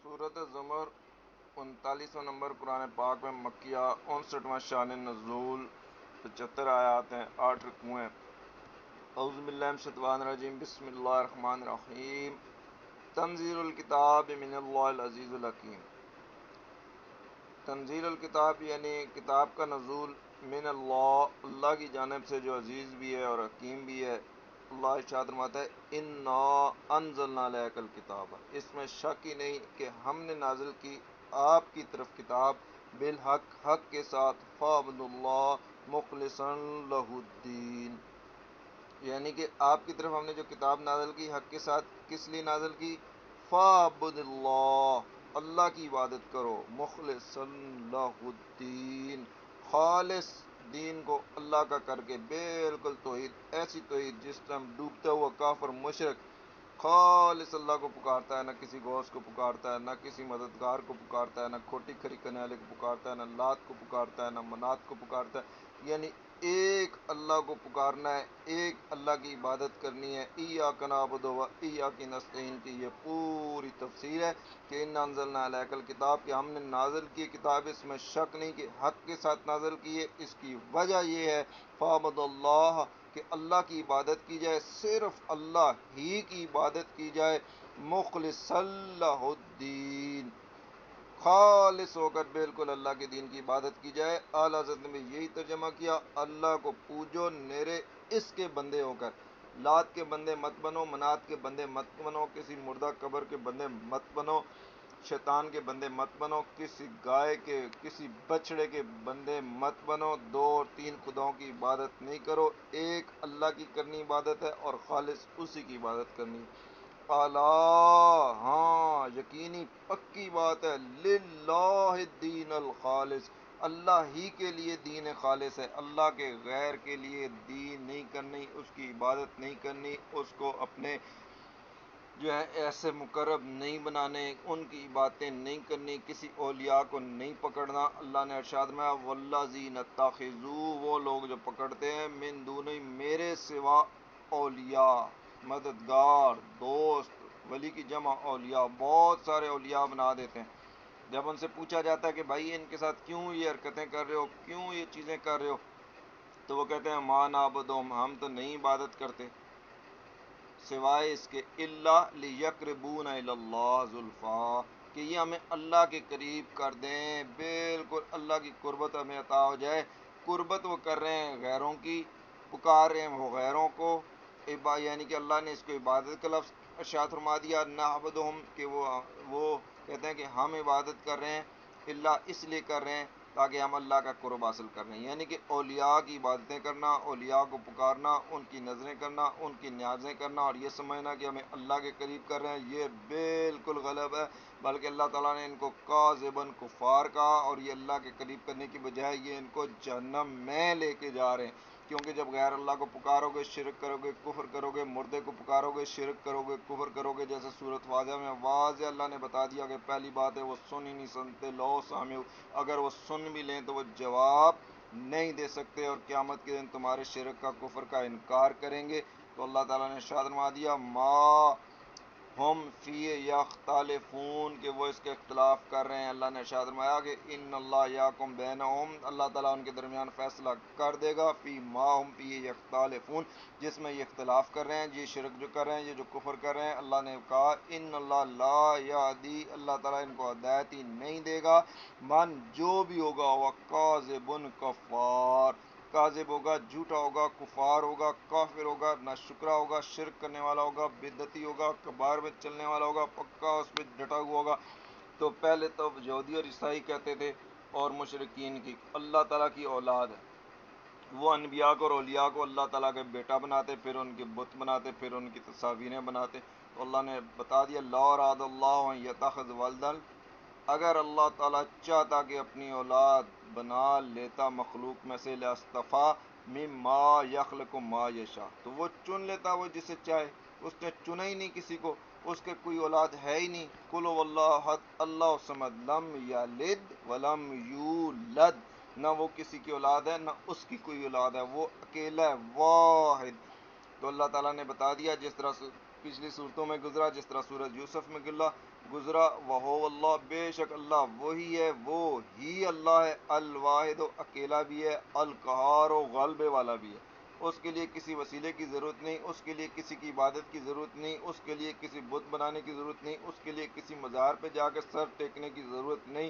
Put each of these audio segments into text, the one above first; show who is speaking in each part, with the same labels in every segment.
Speaker 1: سورۃ زمر 39واں نمبر قرآن پاک میں مکیہ 59واں شان نزول 75 آیات ہیں، 8 رکوع ہیں۔ اعوذ باللہ من الشیطان الرجیم، بسم اللہ الرحمن الرحیم۔ تنزیل الکتاب من اللہ العزیز الحکیم۔ تنزیل الکتاب یعنی کتاب کا نزول، من اللہ، اللہ کی جانب سے جو عزیز بھی ہے اور حکیم بھی ہے۔ اللہ ارشاد فرماتا ہے انا انزلنا الیک الکتاب، اس میں شک ہی نہیں کہ ہم نے نازل کی آپ کی طرف کتاب، بالحق، حق کے ساتھ، فاعبدوا اللہ مخلصا لہ الدین، یعنی کہ آپ کی طرف ہم نے جو کتاب نازل کی حق کے ساتھ، کس لیے نازل کی؟ فاعبد اللہ، اللہ کی عبادت کرو، مخلصا لہ الدین، خالص دین کو اللہ کا کر کے، بالکل توحید، ایسی توحید جس ٹائم ڈوبتا ہوا کافر مشرک خالص اللہ کو پکارتا ہے، نہ کسی غوث کو پکارتا ہے، نہ کسی مددگار کو پکارتا ہے، نہ کھوٹی کھری کرنے والے کو پکارتا ہے، نہ لات کو پکارتا ہے، نہ منات کو پکارتا ہے، یعنی ایک اللہ کو پکارنا ہے، ایک اللہ کی عبادت کرنی ہے۔ ایاک نعبد و ایاک نستعین کی یہ پوری تفسیر ہے کہ انا انزلنا الیک الکتاب، کہ ہم نے نازل کی کتاب، اس میں شک نہیں کہ حق کے ساتھ نازل کی ہے۔ اس کی وجہ یہ ہے فاعبد اللہ، کہ اللہ کی عبادت کی جائے، صرف اللہ ہی کی عبادت کی جائے، مخلصا لہ الدین، خالص ہو کر بالکل اللہ کے دین کی عبادت کی جائے۔ اعلیٰ حضرت نے یہی ترجمہ کیا، اللہ کو پوجو نیرے اس کے بندے ہو کر، لات کے بندے مت بنو، منات کے بندے مت بنو، کسی مردہ قبر کے بندے مت بنو، شیطان کے بندے مت بنو، کسی گائے کے، کسی بچڑے کے بندے مت بنو، دو اور تین خداؤں کی عبادت نہیں کرو، ایک اللہ کی کرنی عبادت ہے اور خالص اسی کی عبادت کرنی۔ اعلیٰ، ہاں یقینی پکی بات ہے، للہ الدین الخالص، اللہ ہی کے لیے دین خالص ہے، اللہ کے غیر کے لیے دین نہیں کرنی، اس کی عبادت نہیں کرنی، اس کو اپنے جو ہے ایسے مقرب نہیں بنانے، ان کی باتیں نہیں کرنی، کسی اولیاء کو نہیں پکڑنا۔ اللہ نے ارشاد میں والذین اتخذوا، وہ لوگ جو پکڑتے ہیں، من دونی، میرے سوا، اولیاء، مددگار، دوست، ولی کی جمع اولیاء، بہت سارے اولیاء بنا دیتے ہیں۔ جب ان سے پوچھا جاتا ہے کہ بھائی ان کے ساتھ کیوں یہ حرکتیں کر رہے ہو، کیوں یہ چیزیں کر رہے ہو، تو وہ کہتے ہیں ما نعبدہم، ہم تو نہیں عبادت کرتے سوائے اس کے الا لیقربونا الی اللہ زلفیٰ، کہ یہ ہمیں اللہ کے قریب کر دیں، بالکل اللہ کی قربت ہمیں عطا ہو جائے۔ قربت وہ کر رہے ہیں غیروں کی، پکار رہے ہیں وہ غیروں کو، یعنی کہ اللہ نے اس کو عبادت کا لفظ ارشاد فرما دیا، نعبدہم، کہ وہ کہتے ہیں کہ ہم عبادت کر رہے ہیں، اللہ اس لیے کر رہے ہیں تاکہ ہم اللہ کا قرب حاصل کر رہے ہیں، یعنی کہ اولیاء کی عبادتیں کرنا، اولیاء کو پکارنا، ان کی نظریں کرنا، ان کی نیازیں کرنا، اور یہ سمجھنا کہ ہمیں اللہ کے قریب کر رہے ہیں، یہ بالکل غلط ہے، بلکہ اللہ تعالیٰ نے ان کو کاذباً کفار کہا، اور یہ اللہ کے قریب کرنے کی بجائے یہ ان کو جہنم میں لے کے جا رہے ہیں، کیونکہ جب غیر اللہ کو پکارو گے، شرک کرو گے، کفر کرو گے، مردے کو پکارو گے، شرک کرو گے، کفر کرو گے، جیسے سورۃ واضح میں واضح اللہ نے بتا دیا کہ پہلی بات ہے وہ سن ہی نہیں سنتے، لو سامعوا، اگر وہ سن بھی لیں تو وہ جواب نہیں دے سکتے، اور قیامت کے دن تمہارے شرک کا، کفر کا انکار کریں گے۔ تو اللہ تعالیٰ نے ارشاد فرما دیا ما ہم فی یختلفون، کہ وہ اس کے اختلاف کر رہے ہیں۔ اللہ نے ارشاد فرمایا کہ ان اللہ یحکم بینہم، اللہ تعالیٰ ان کے درمیان فیصلہ کر دے گا، فی ما ہم فی یختلفون، جس میں یہ اختلاف کر رہے ہیں، یہ شرک جو کر رہے ہیں، یہ جو کفر کر رہے ہیں۔ اللہ نے کہا ان اللہ لا یہدی، اللہ تعالیٰ ان کو ہدایت ہی نہیں دے گا، من، جو بھی ہوگا، وہ کاذب کفار، کاذب ہوگا، جھوٹا ہوگا، کفار ہوگا، کافر ہوگا، ناشکرا ہوگا، شرک کرنے والا ہوگا، بدعتی ہوگا، کبائر میں چلنے والا ہوگا، پکا اس پہ ڈٹا ہوا ہوگا۔ تو پہلے تو یہودی اور عیسائی کہتے تھے اور مشرکین کی اللہ تعالیٰ کی اولاد ہے، وہ انبیاء کو اور اولیاء کو اللہ تعالیٰ کے بیٹا بناتے، پھر ان کے بت بناتے، پھر ان کی تصاویریں بناتے۔ تو اللہ نے بتا دیا لا اراد اللہ ان یتخذ ولدا، اگر اللہ تعالیٰ چاہتا کہ اپنی اولاد بنا لیتا مخلوق میں سے، لاصطفیٰ مما یخلق ما یشاء، تو وہ چن لیتا وہ جسے چاہے، اس نے چنا ہی نہیں کسی کو، اس کے کوئی اولاد ہے ہی نہیں۔ قل هو اللہ احد اللہ الصمد لم یلد ولم یولد، نہ وہ کسی کی اولاد ہے نہ اس کی کوئی اولاد ہے، وہ اکیلا ہے، واحد۔ تو اللہ تعالیٰ نے بتا دیا، جس طرح پچھلی صورتوں میں گزرا، جس طرح سورج یوسف میں گزرا گزرا وہو اللہ بے شک اللہ وہی ہے، وہ ہی اللہ ہے، الواحد و اکیلا بھی ہے، القہار و غلبے والا بھی ہے۔ اس کے لیے کسی وسیلے کی ضرورت نہیں، اس کے لیے کسی کی عبادت کی ضرورت نہیں، اس کے لیے کسی بت بنانے کی ضرورت نہیں، اس کے لیے کسی مزار پہ جا کے سر ٹیکنے کی ضرورت نہیں۔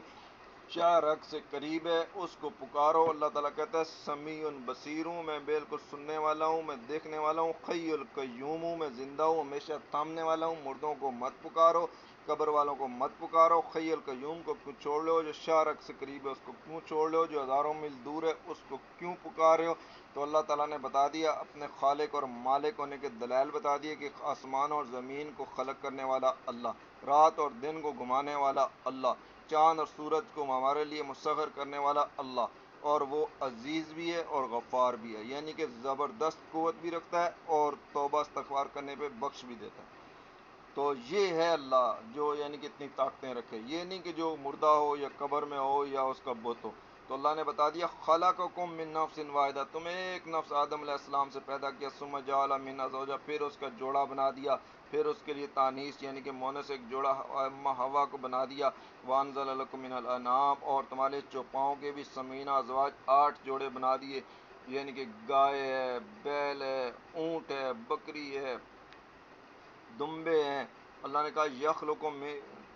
Speaker 1: شاہ رگ سے قریب ہے، اس کو پکارو۔ اللہ تعالیٰ کہتا ہے سمیع بصیر ہوں، میں بالکل سننے والا ہوں، میں دیکھنے والا ہوں، حی القیوم ہوں، میں زندہ ہوں، ہمیشہ تھامنے والا ہوں۔ مردوں کو مت پکارو، قبر والوں کو مت پکارو، حی القیوم کو کیوں چھوڑ لو، جو شاہ رگ سے قریب ہے اس کو کیوں چھوڑ لو، جو ہزاروں میل دور ہے اس کو کیوں پکار رہے ہو؟ تو اللہ تعالیٰ نے بتا دیا اپنے خالق اور مالک ہونے کے دلائل بتا دیے کہ آسمان اور زمین کو خلق کرنے والا اللہ، رات اور دن کو گھمانے والا اللہ، چاند اور سورج کو ہمارے لیے مسخر کرنے والا اللہ، اور وہ عزیز بھی ہے اور غفار بھی ہے، یعنی کہ زبردست قوت بھی رکھتا ہے اور توبہ استغفار کرنے پہ بخش بھی دیتا ہے۔ تو یہ ہے اللہ جو یعنی کہ اتنی طاقتیں رکھے، یہ نہیں کہ جو مردہ ہو یا قبر میں ہو یا اس کا بت ہو۔ تو اللہ نے بتا دیا خلقکم من نفس واحدہ، تمہیں ایک نفس آدم علیہ السلام سے پیدا کیا، ثم جعل منہا زوجہا، پھر اس کا جوڑا بنا دیا، پھر اس کے لیے تانیث یعنی کہ مونس ایک جوڑا امہ ہوا کو بنا دیا، وانزل لکم من الانعام، اور تمہارے چوپاؤں کے بھی سمینہ ازواج 8 جوڑے بنا دیے، یعنی کہ گائے ہے، بیل ہے، اونٹ ہے، بکری ہے، دمبے ہیں۔ اللہ نے کہا یخلقکم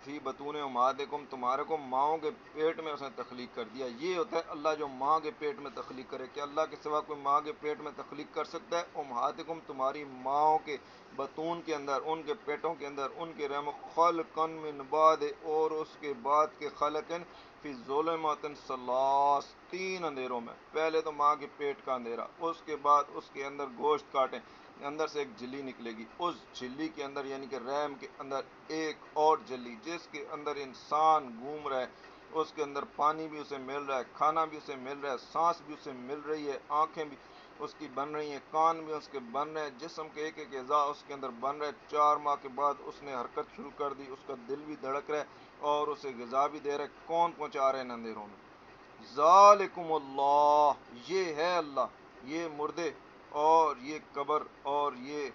Speaker 1: فی بطون امہاتکم، تمہارے کو ماؤں کے پیٹ میں اس نے تخلیق کر دیا۔ یہ ہوتا ہے اللہ جو ماں کے پیٹ میں تخلیق کرے، کہ اللہ کے سوا کوئی ماں کے پیٹ میں تخلیق کر سکتا ہے؟ امہاتکم تمہاری ماؤں کے بطون کے اندر، ان کے پیٹوں کے اندر، ان کے رحم، خلقن من بعد، اور اس کے بعد کے خلقن فی ظلمات ثلاث، 3 اندھیروں میں۔ پہلے تو ماں کے پیٹ کا اندھیرا، اس کے بعد اس کے اندر گوشت کاٹیں، اندر سے ایک جھلی نکلے گی، اس جھلی کے اندر یعنی کہ رحم کے اندر ایک اور جھلی جس کے اندر انسان گھوم رہا ہے، اس کے اندر پانی بھی اسے مل رہا ہے، کھانا بھی اسے مل رہا ہے، سانس بھی اسے مل رہی ہے، آنکھیں بھی اس کی بن رہی ہیں، کان بھی اس کے بن رہے ہیں، جسم کے ایک ایک اعضاء اس کے اندر بن رہے ہیں۔ 4 ماہ کے بعد اس نے حرکت شروع کر دی، اس کا دل بھی دھڑک رہا ہے اور اسے غذا بھی دے رہا ہے۔ کون پہنچا رہے ہیں ان اندھیروں میں؟ ذالکم اللہ، یہ ہے اللہ، یہ مردے اور یہ قبر اور یہ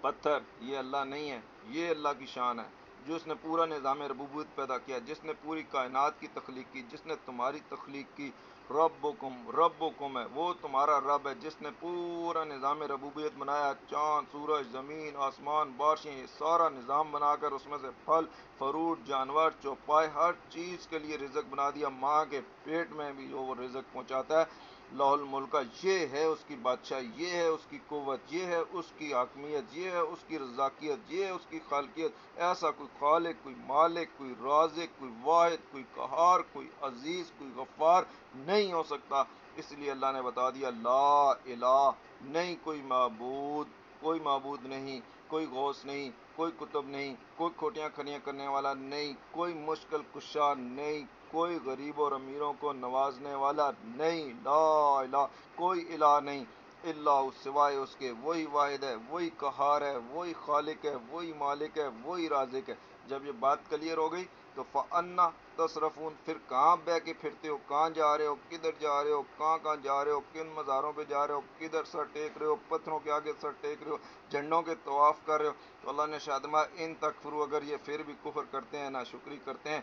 Speaker 1: پتھر یہ اللہ نہیں ہے، یہ اللہ کی شان ہے، جو اس نے پورا نظام ربوبیت پیدا کیا، جس نے پوری کائنات کی تخلیق کی، جس نے تمہاری تخلیق کی۔ ربکم ہے، وہ تمہارا رب ہے جس نے پورا نظام ربوبیت بنایا، چاند سورج زمین آسمان بارشیں، یہ سارا نظام بنا کر اس میں سے پھل فروٹ جانور چوپائے ہر چیز کے لیے رزق بنا دیا، ماں کے پیٹ میں بھی وہ رزق پہنچاتا ہے۔ لاہ الملک، یہ ہے اس کی بادشاہی، یہ ہے اس کی قوت، یہ ہے اس کی حاکمیت، یہ ہے اس کی رزاقیت، یہ ہے اس کی خالقیت۔ ایسا کوئی خالق، کوئی مالک، کوئی رازق، کوئی واحد، کوئی قہار، کوئی عزیز، کوئی غفار نہیں ہو سکتا۔ اس لیے اللہ نے بتا دیا لا الہ، نہیں کوئی معبود، کوئی معبود نہیں، کوئی غوث نہیں، کوئی کتب نہیں، کوئی کھوٹیاں کھڑیاں کرنے والا نہیں، کوئی مشکل کشا نہیں، کوئی غریب اور امیروں کو نوازنے والا نہیں، لا الہ، کوئی الہ نہیں، اللہ سوائے اس کے، وہی واحد ہے، وہی قہار ہے، وہی خالق ہے، وہی مالک ہے، وہی رازق ہے۔ جب یہ بات کلیئر ہو گئی تو فَأَنَّا تَصْرَفُونَ، پھر کہاں بہ کے پھرتے ہو، کہاں جا رہے ہو، کدھر جا رہے ہو، کہاں جا رہے ہو، کن مزاروں پہ جا رہے ہو، کدھر سر ٹیک رہے ہو، پتھروں کے آگے سر ٹیک رہے ہو، جھنڈوں کے طواف کر رہے ہو؟ تو اللہ نے شادمہ ان تکفروا، اگر یہ پھر بھی کفر کرتے ہیں، ناشکری کرتے ہیں،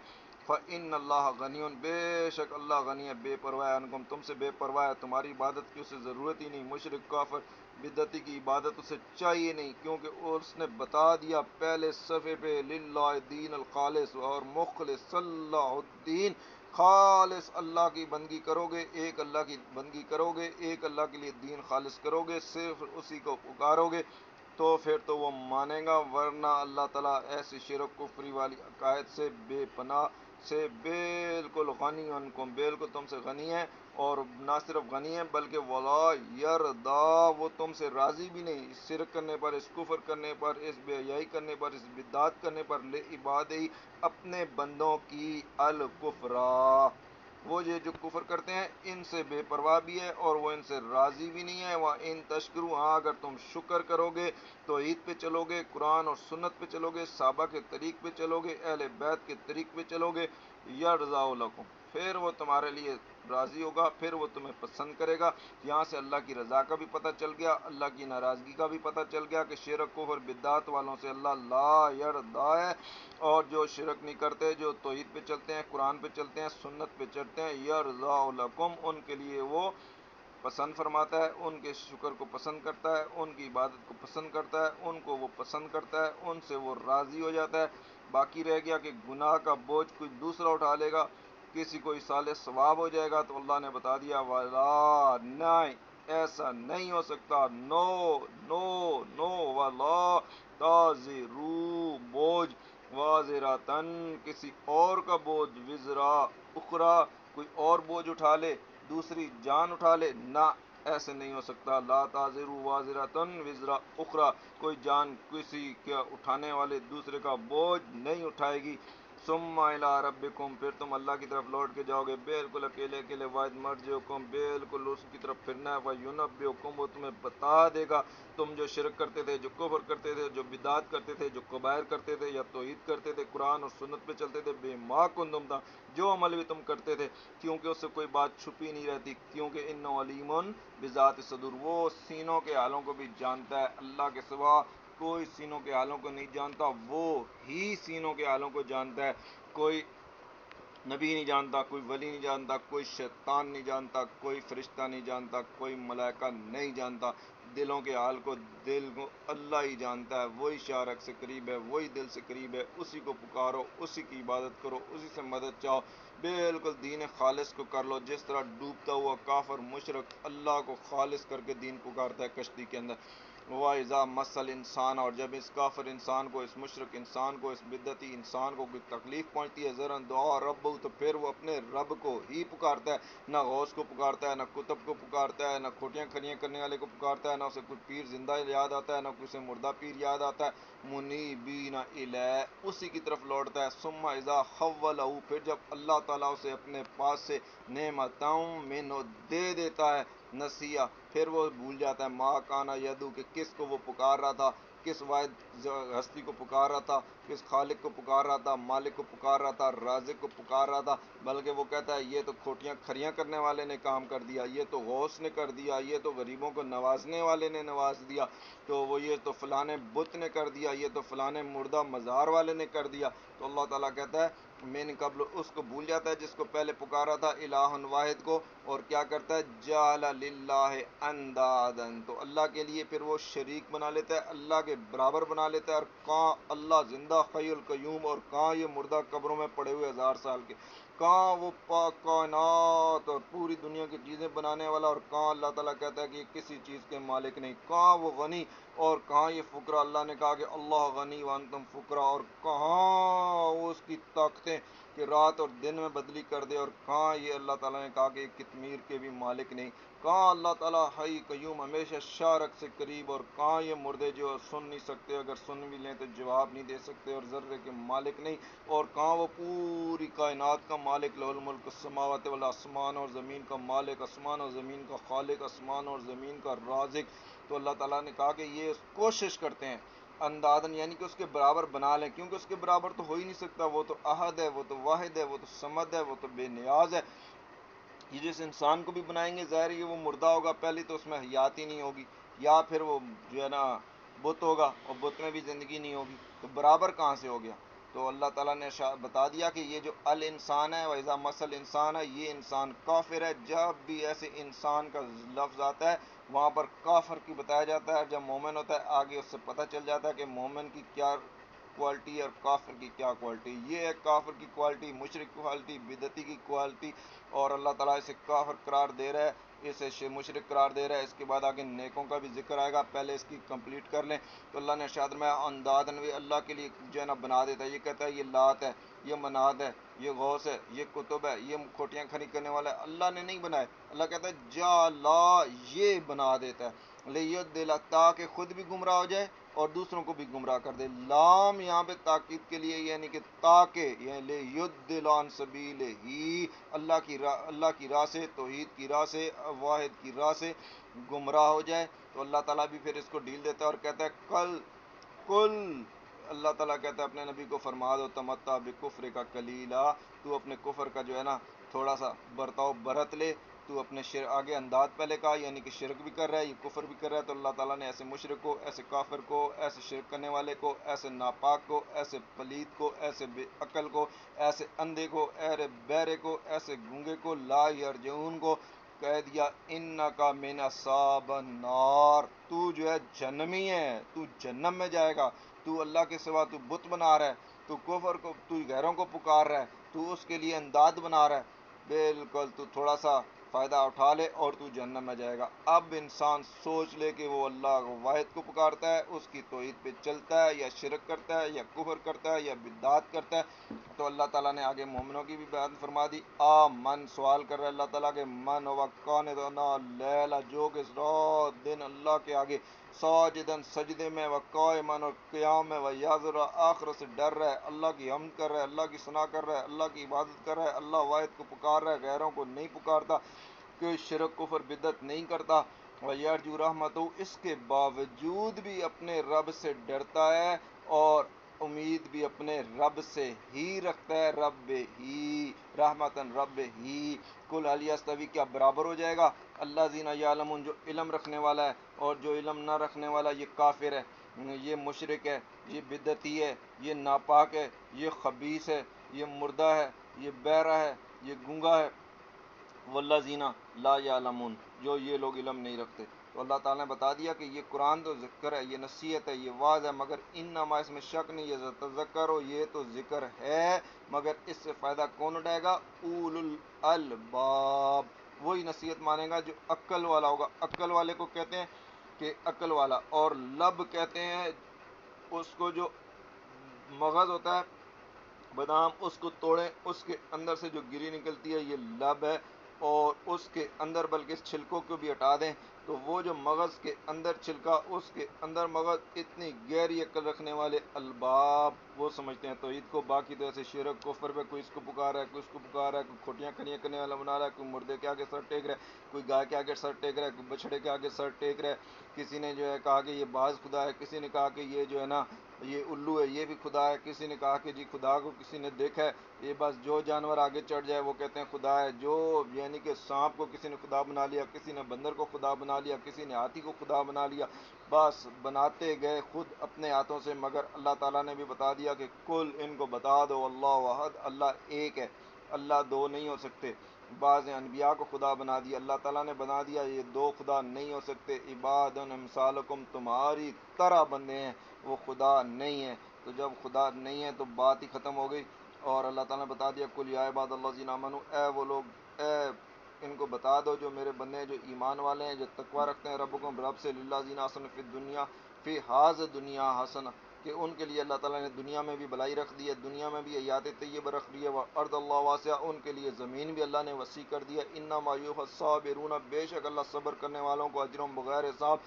Speaker 1: فَإِنَّ اللَّهَ غَنِيٌّ، بے شک اللہ غنی ہے، بے پرواہ ہے، عنکم تم سے بے پرواہ ہے، تمہاری عبادت کی اسے ضرورت ہی نہیں، مشرک کافر بدعتی کی عبادت اسے چاہیے نہیں، کیونکہ اس نے بتا دیا پہلے صفحے پہ للہ دین الخالص، اور مخلص اللہ الدین، خالص اللہ کی بندگی کرو گے، ایک اللہ کی بندگی کرو گے، ایک اللہ کے لیے دین خالص کرو گے، صرف اسی کو پکارو گے، تو پھر تو وہ مانے گا، ورنہ اللہ تعالیٰ ایسی شرک کفری والی عقائد سے بے پناہ سے بالکل غنی، ان کو بالکل تم سے غنی ہے، اور نہ صرف غنی ہے بلکہ ولا یردا، وہ تم سے راضی بھی نہیں، اس شرک کرنے پر، اس کفر کرنے پر، اس بے حیائی کرنے پر، اس بدعات کرنے پر، لعبادی اپنے بندوں کی الکفرا، وہ یہ جو کفر کرتے ہیں ان سے بے پرواہ بھی ہے اور وہ ان سے راضی بھی نہیں ہے۔ وہ ان تشکرو، ہاں اگر تم شکر کرو گے، توحید پہ چلو گے، قرآن اور سنت پہ چلو گے، صحابہ کے طریق پہ چلو گے، اہل بیت کے طریق پہ چلو گے، یرضا لکم، پھر وہ تمہارے لیے راضی ہوگا، پھر وہ تمہیں پسند کرے گا۔ یہاں سے اللہ کی رضا کا بھی پتہ چل گیا، اللہ کی ناراضگی کا بھی پتہ چل گیا کہ شرک کفر بدعت والوں سے اللہ لا یرضا ہے، اور جو شرک نہیں کرتے، جو توحید پہ چلتے ہیں، قرآن پہ چلتے ہیں، سنت پہ چلتے ہیں، یرضا لکم، ان کے لیے وہ پسند فرماتا ہے، ان کے شکر کو پسند کرتا ہے، ان کی عبادت کو پسند کرتا ہے، ان کو وہ پسند کرتا ہے، ان سے وہ راضی ہو جاتا ہے۔ باقی رہ گیا کہ گناہ کا بوجھ کوئی دوسرا اٹھا لے گا، کسی کو اصال ثواب ہو جائے گا، تو اللہ نے بتا دیا ولا، نہیں، ایسا نہیں ہو سکتا، نو نو نو، ولا تازرو، بوجھ، وازراتن، کسی اور کا بوجھ، وزرا اخرا، کوئی اور بوجھ اٹھا لے، دوسری جان اٹھا لے، نہ، ایسے نہیں ہو سکتا۔ لا تازر وازراتن وزرا اخرا، کوئی جان کسی کے اٹھانے والے دوسرے کا بوجھ نہیں اٹھائے گی۔ ثم الی ربکم، پھر تم اللہ کی طرف لوٹ کے جاؤ گے، بالکل اکیلے اکیلے، واحد مرجعکم، بالکل اس کی طرف پھرنا ہے، وینبئکم، وہ تمہیں بتا دے گا، تم جو شرک کرتے تھے، جو کفر کرتے تھے، جو بدعت کرتے تھے، جو کبائر کرتے تھے یا توحید کرتے تھے، قرآن اور سنت پہ چلتے تھے، بما کنتم، تھا جو عمل بھی تم کرتے تھے، کیونکہ اس سے کوئی بات چھپی نہیں رہتی، کیونکہ انہ علیم بذات صدور، وہ سینوں کے حالوں کو بھی جانتا ہے، اللہ کے سوا کوئی سینوں کے حالوں کو نہیں جانتا، وہ ہی سینوں کے حالوں کو جانتا ہے۔ کوئی نبی نہیں جانتا، کوئی ولی نہیں جانتا، کوئی شیطان نہیں جانتا، کوئی فرشتہ نہیں جانتا، کوئی ملائکہ نہیں جانتا، دلوں کے حال کو، دل کو اللہ ہی جانتا ہے، وہی شارک سے قریب ہے، وہی دل سے قریب ہے، اسی کو پکارو، اسی کی عبادت کرو، اسی سے مدد چاہو، بالکل دین خالص کو کر لو، جس طرح ڈوبتا ہوا کافر مشرک اللہ کو خالص کر کے دین پکارتا ہے کشتی کے اندر۔ وَإِذَا مَسَّ الْإِنسَانَ، اور جب اس کافر انسان کو، اس مشرک انسان کو، اس بدعتی انسان کو کوئی تکلیف پہنچتی ہے، ذرا دعا رب، تو پھر وہ اپنے رب کو ہی پکارتا ہے، نہ غوث کو پکارتا ہے، نہ کتب کو پکارتا ہے، نہ کھوٹیاں کھریاں کرنے والے کو پکارتا ہے، نہ اسے کوئی پیر زندہ یاد آتا ہے، نہ اسے مردہ پیر یاد آتا ہے، منیبین الیہ، اسی کی طرف لوٹتا ہے۔ ثم اذا خولہ، پھر جب اللہ تعالیٰ اسے اپنے پاس سے نعمتوں منہ دے دیتا ہے، نسیہ، پھر وہ بھول جاتا ہے، ما کانا یدو، کہ کس کو وہ پکار رہا تھا، کس واحد ہستی کو پکار رہا تھا، کس خالق کو پکار رہا تھا، مالک کو پکار رہا تھا، رازق کو پکار رہا تھا، بلکہ وہ کہتا ہے یہ تو کھوٹیاں کھریاں کرنے والے نے کام کر دیا، یہ تو غوث نے کر دیا، یہ تو غریبوں کو نوازنے والے نے نواز دیا، تو وہ یہ تو فلانے بت نے کر دیا، یہ تو فلانے مردہ مزار والے نے کر دیا۔ تو اللہ تعالیٰ کہتا ہے من قبل، اس کو بھول جاتا ہے جس کو پہلے پکارا تھا، الہ واحد کو، اور کیا کرتا ہے، جعل للہ اندادا، تو اللہ کے لیے پھر وہ شریک بنا لیتا ہے، اللہ کے برابر بنا لیتا ہے، اور کہاں اللہ زندہ حی القیوم، اور کہاں یہ مردہ قبروں میں پڑے ہوئے 1000 سال کے، کہاں وہ پاک کائنات اور پوری دنیا کی چیزیں بنانے والا، اور کہاں اللہ تعالیٰ کہتا ہے کہ یہ کسی چیز کے مالک نہیں، کہاں وہ غنی، اور کہاں یہ فقرا، اللہ نے کہا کہ اللہ غنی وانتم فقرا، اور کہاں وہ اس کی طاقتیں کہ رات اور دن میں بدلی کر دے، اور کہاں یہ اللہ تعالیٰ نے کہا کہ کتمیر کے بھی مالک نہیں، کہاں اللہ تعالیٰ حی قیوم ہمیشہ شارک سے قریب، اور کہاں یہ مردے جو سن نہیں سکتے، اگر سن بھی لیں تو جواب نہیں دے سکتے، اور ذرے کے مالک نہیں، اور کہاں وہ پوری کائنات کا مالک، لہ الملک السماوات والارض، آسمان اور زمین کا مالک، آسمان اور زمین کا خالق، آسمان اور زمین کا رازق۔ تو اللہ تعالیٰ نے کہا کہ یہ کوشش کرتے ہیں اندادن، یعنی کہ اس کے برابر بنا لیں، کیونکہ اس کے برابر تو ہو ہی نہیں سکتا، وہ تو احد ہے، وہ تو واحد ہے، وہ تو صمد ہے، وہ تو بے نیاز ہے۔ یہ جس انسان کو بھی بنائیں گے، ظاہر ہے کہ وہ مردہ ہوگا، پہلی تو اس میں حیات ہی نہیں ہوگی، یا پھر وہ جو ہے نا بت ہوگا، اور بت میں بھی زندگی نہیں ہوگی، تو برابر کہاں سے ہو گیا؟ تو اللہ تعالیٰ نے بتا دیا کہ یہ جو الانسان ہے، وَإِذَا مَسَّ الْإِنسَانَ، یہ انسان کافر ہے، جب بھی ایسے انسان کا لفظ آتا ہے وہاں پر کافر کی بتایا جاتا ہے، جب مومن ہوتا ہے آگے اس سے پتہ چل جاتا ہے کہ مومن کی کیا کوالٹی ہے اور کافر کی کیا کوالٹی، یہ ہے کافر کی کوالٹی، مشرک کی کوالٹی، بدعتی کی کوالٹی، اور اللہ تعالیٰ اسے کافر قرار دے رہا ہے، اسے مشرک قرار دے رہا ہے۔ اس کے بعد آگے نیکوں کا بھی ذکر آئے گا، پہلے اس کی کمپلیٹ کر لیں۔ تو اللہ نے ارشاد میں اندادن، اللہ کے لیے جو ہے نا بنا دیتا ہے، یہ کہتا ہے یہ لات ہے، یہ منات ہے، یہ غوث ہے، یہ کتب ہے، یہ کھوٹیاں کھری کرنے والا ہے، اللہ نے نہیں بنائے، اللہ کہتا ہے جا لا، یہ بنا دیتا ہے، لیدل، تاکہ خود بھی گمراہ ہو جائے اور دوسروں کو بھی گمراہ کر دے۔ لام یہاں پہ تاکید کے لیے، یعنی کہ تاکہ، یعنی لیدل عن سبیلہ ہی، اللہ کی راہ سے، توحید کی راہ سے، واحد کی راہ سے گمراہ ہو جائے۔ تو اللہ تعالیٰ بھی پھر اس کو ڈھیل دیتا ہے اور کہتا ہے کل اللہ تعالیٰ کہتا ہے اپنے نبی کو فرما دو تمتع بکفر کا کلیلہ، تو اپنے کفر کا جو ہے نا تھوڑا سا برتاؤ برت لے، تو اپنے آگے انداز پہلے کہا، یعنی کہ شرک بھی کر رہا ہے، یہ کفر بھی کر رہا ہے، تو اللہ تعالیٰ نے ایسے مشرک کو، ایسے کافر کو، ایسے شرک کرنے والے کو، ایسے ناپاک کو، ایسے پلید کو، ایسے بے عقل کو، ایسے اندھے کو، ایسے بہرے کو، ایسے گونگے کو، لا یرجعون کو کہہ دیا انکا من اصحاب النار، تو جو ہے جہنمی ہے، تو جہنم میں جائے گا، تو اللہ کے سوا تو بت بنا رہا ہے، تو کفر کو، تو غیروں کو پکار رہا ہے، تو اس کے لیے انداز بنا رہا ہے، بالکل تو تھوڑا سا فائدہ اٹھا لے اور تو جہنم میں جائے گا۔ اب انسان سوچ لے کہ وہ اللہ واحد کو پکارتا ہے، اس کی توحید پہ چلتا ہے، یا شرک کرتا ہے، یا کفر کرتا ہے، یا بدعات کرتا ہے، تو اللہ تعالیٰ نے آگے مومنوں کی بھی بیان فرما دی۔ من سوال کر رہا ہے اللہ تعالیٰ کے من وقانتنا لیلا، جو کہ رات دن اللہ کے آگے ساجدن سجدے میں، وقائمن اور قیام میں، ویاذر آخرت سے ڈر رہا ہے، اللہ کی حمد کر رہا ہے، اللہ کی ثنا کر رہا ہے، اللہ کی عبادت کر رہا ہے، اللہ واحد کو پکار رہا ہے، غیروں کو نہیں پکارتا، کوئی شرک کفر بدعت نہیں کرتا، ویرجو رحمتہ، اس کے باوجود بھی اپنے رب سے ڈرتا ہے اور امید بھی اپنے رب سے ہی رکھتا ہے، رب ہی رحمتن، رب ہی کل حل یستوی، کیا برابر ہو جائے گا؟ اللہ زینا یعلمون، جو علم رکھنے والا ہے اور جو علم نہ رکھنے والا، یہ کافر ہے، یہ مشرک ہے، یہ بدعتی ہے، یہ ناپاک ہے، یہ خبیث ہے، یہ مردہ ہے، یہ بہرا ہے، یہ گونگا ہے، والذین لا یعلمون، جو یہ لوگ علم نہیں رکھتے۔ تو اللہ تعالیٰ نے بتا دیا کہ یہ قرآن تو ذکر ہے، یہ نصیحت ہے، یہ واعظ ہے، مگر انما، اس میں شک نہیں، یہ تذکر ہو، یہ تو ذکر ہے، مگر اس سے فائدہ کون اٹھائے گا؟ اولو الالباب، وہی نصیحت مانے گا جو عقل والا ہوگا۔ عقل والے کو کہتے ہیں کہ عقل والا، اور لب کہتے ہیں اس کو جو مغز ہوتا ہے بادام، اس کو توڑیں، اس کے اندر سے جو گری نکلتی ہے، یہ لب ہے، اور اس کے اندر بلکہ اس چھلکوں کو بھی ہٹا دیں تو وہ جو مغز کے اندر چھلکا، اس کے اندر مغز، اتنی گہری عقل رکھنے والے الباب، وہ سمجھتے ہیں توحید کو، باقی تو ایسے شرک کفر پہ کوئی اس کو پکار رہا ہے، کوئی اس کو پکار رہا ہے، کوئی کھوٹیاں کھڑیاں کرنے والا بنا رہا ہے، کوئی مردے کے آگے سر ٹیک رہا ہے، کوئی گائے کے آگے سر ٹیک رہا ہے، کوئی بچڑے کے آگے سر ٹیک رہا ہے، کسی نے جو ہے کہا کہ یہ باز خدا ہے، کسی نے کہا کہ یہ جو ہے نا یہ الو ہے، یہ بھی خدا ہے، کسی نے کہا کہ جی خدا کو کسی نے دیکھا ہے، یہ بس جو جانور آگے چڑھ جائے وہ کہتے ہیں خدا ہے، جو یعنی کہ سانپ کو کسی نے خدا بنا لیا، کسی نے بندر کو خدا بنا لیا، کسی نے ہاتھی کو خدا بنا لیا، بس بناتے گئے خود اپنے ہاتھوں سے، مگر اللہ تعالیٰ نے بھی بتا دیا کہ کل، ان کو بتا دو، اللہ واحد، اللہ ایک ہے، اللہ دو نہیں ہو سکتے۔ بعض انبیاء کو خدا بنا دیا، اللہ تعالیٰ نے بنا دیا یہ دو خدا نہیں ہو سکتے، عباد امثالکم، تمہاری طرح بندے ہیں، وہ خدا نہیں ہے۔ تو جب خدا نہیں ہے تو بات ہی ختم ہو گئی، اور اللہ تعالیٰ نے بتا دیا کل یا عباد اللہ الذین آمنوا، اے وہ لوگ، اے ان کو بتا دو جو میرے بندے ہیں، جو ایمان والے ہیں، جو تقوی رکھتے ہیں، ربکم، رب سے، للذین احسنوا فی الدنیا، فی ہذ دنیا حسنہ، کہ ان کے لیے اللہ تعالیٰ نے دنیا میں بھی بھلائی رکھ دی ہے، دنیا میں بھی حیات طیبہ رکھ دی ہے، وارض اللہ واسعہ، ان کے لیے زمین بھی اللہ نے وسیع کر دی ہے، انما یوفی الصابرون، بے شک اللہ صبر کرنے والوں کو اجرہم بغیر حساب،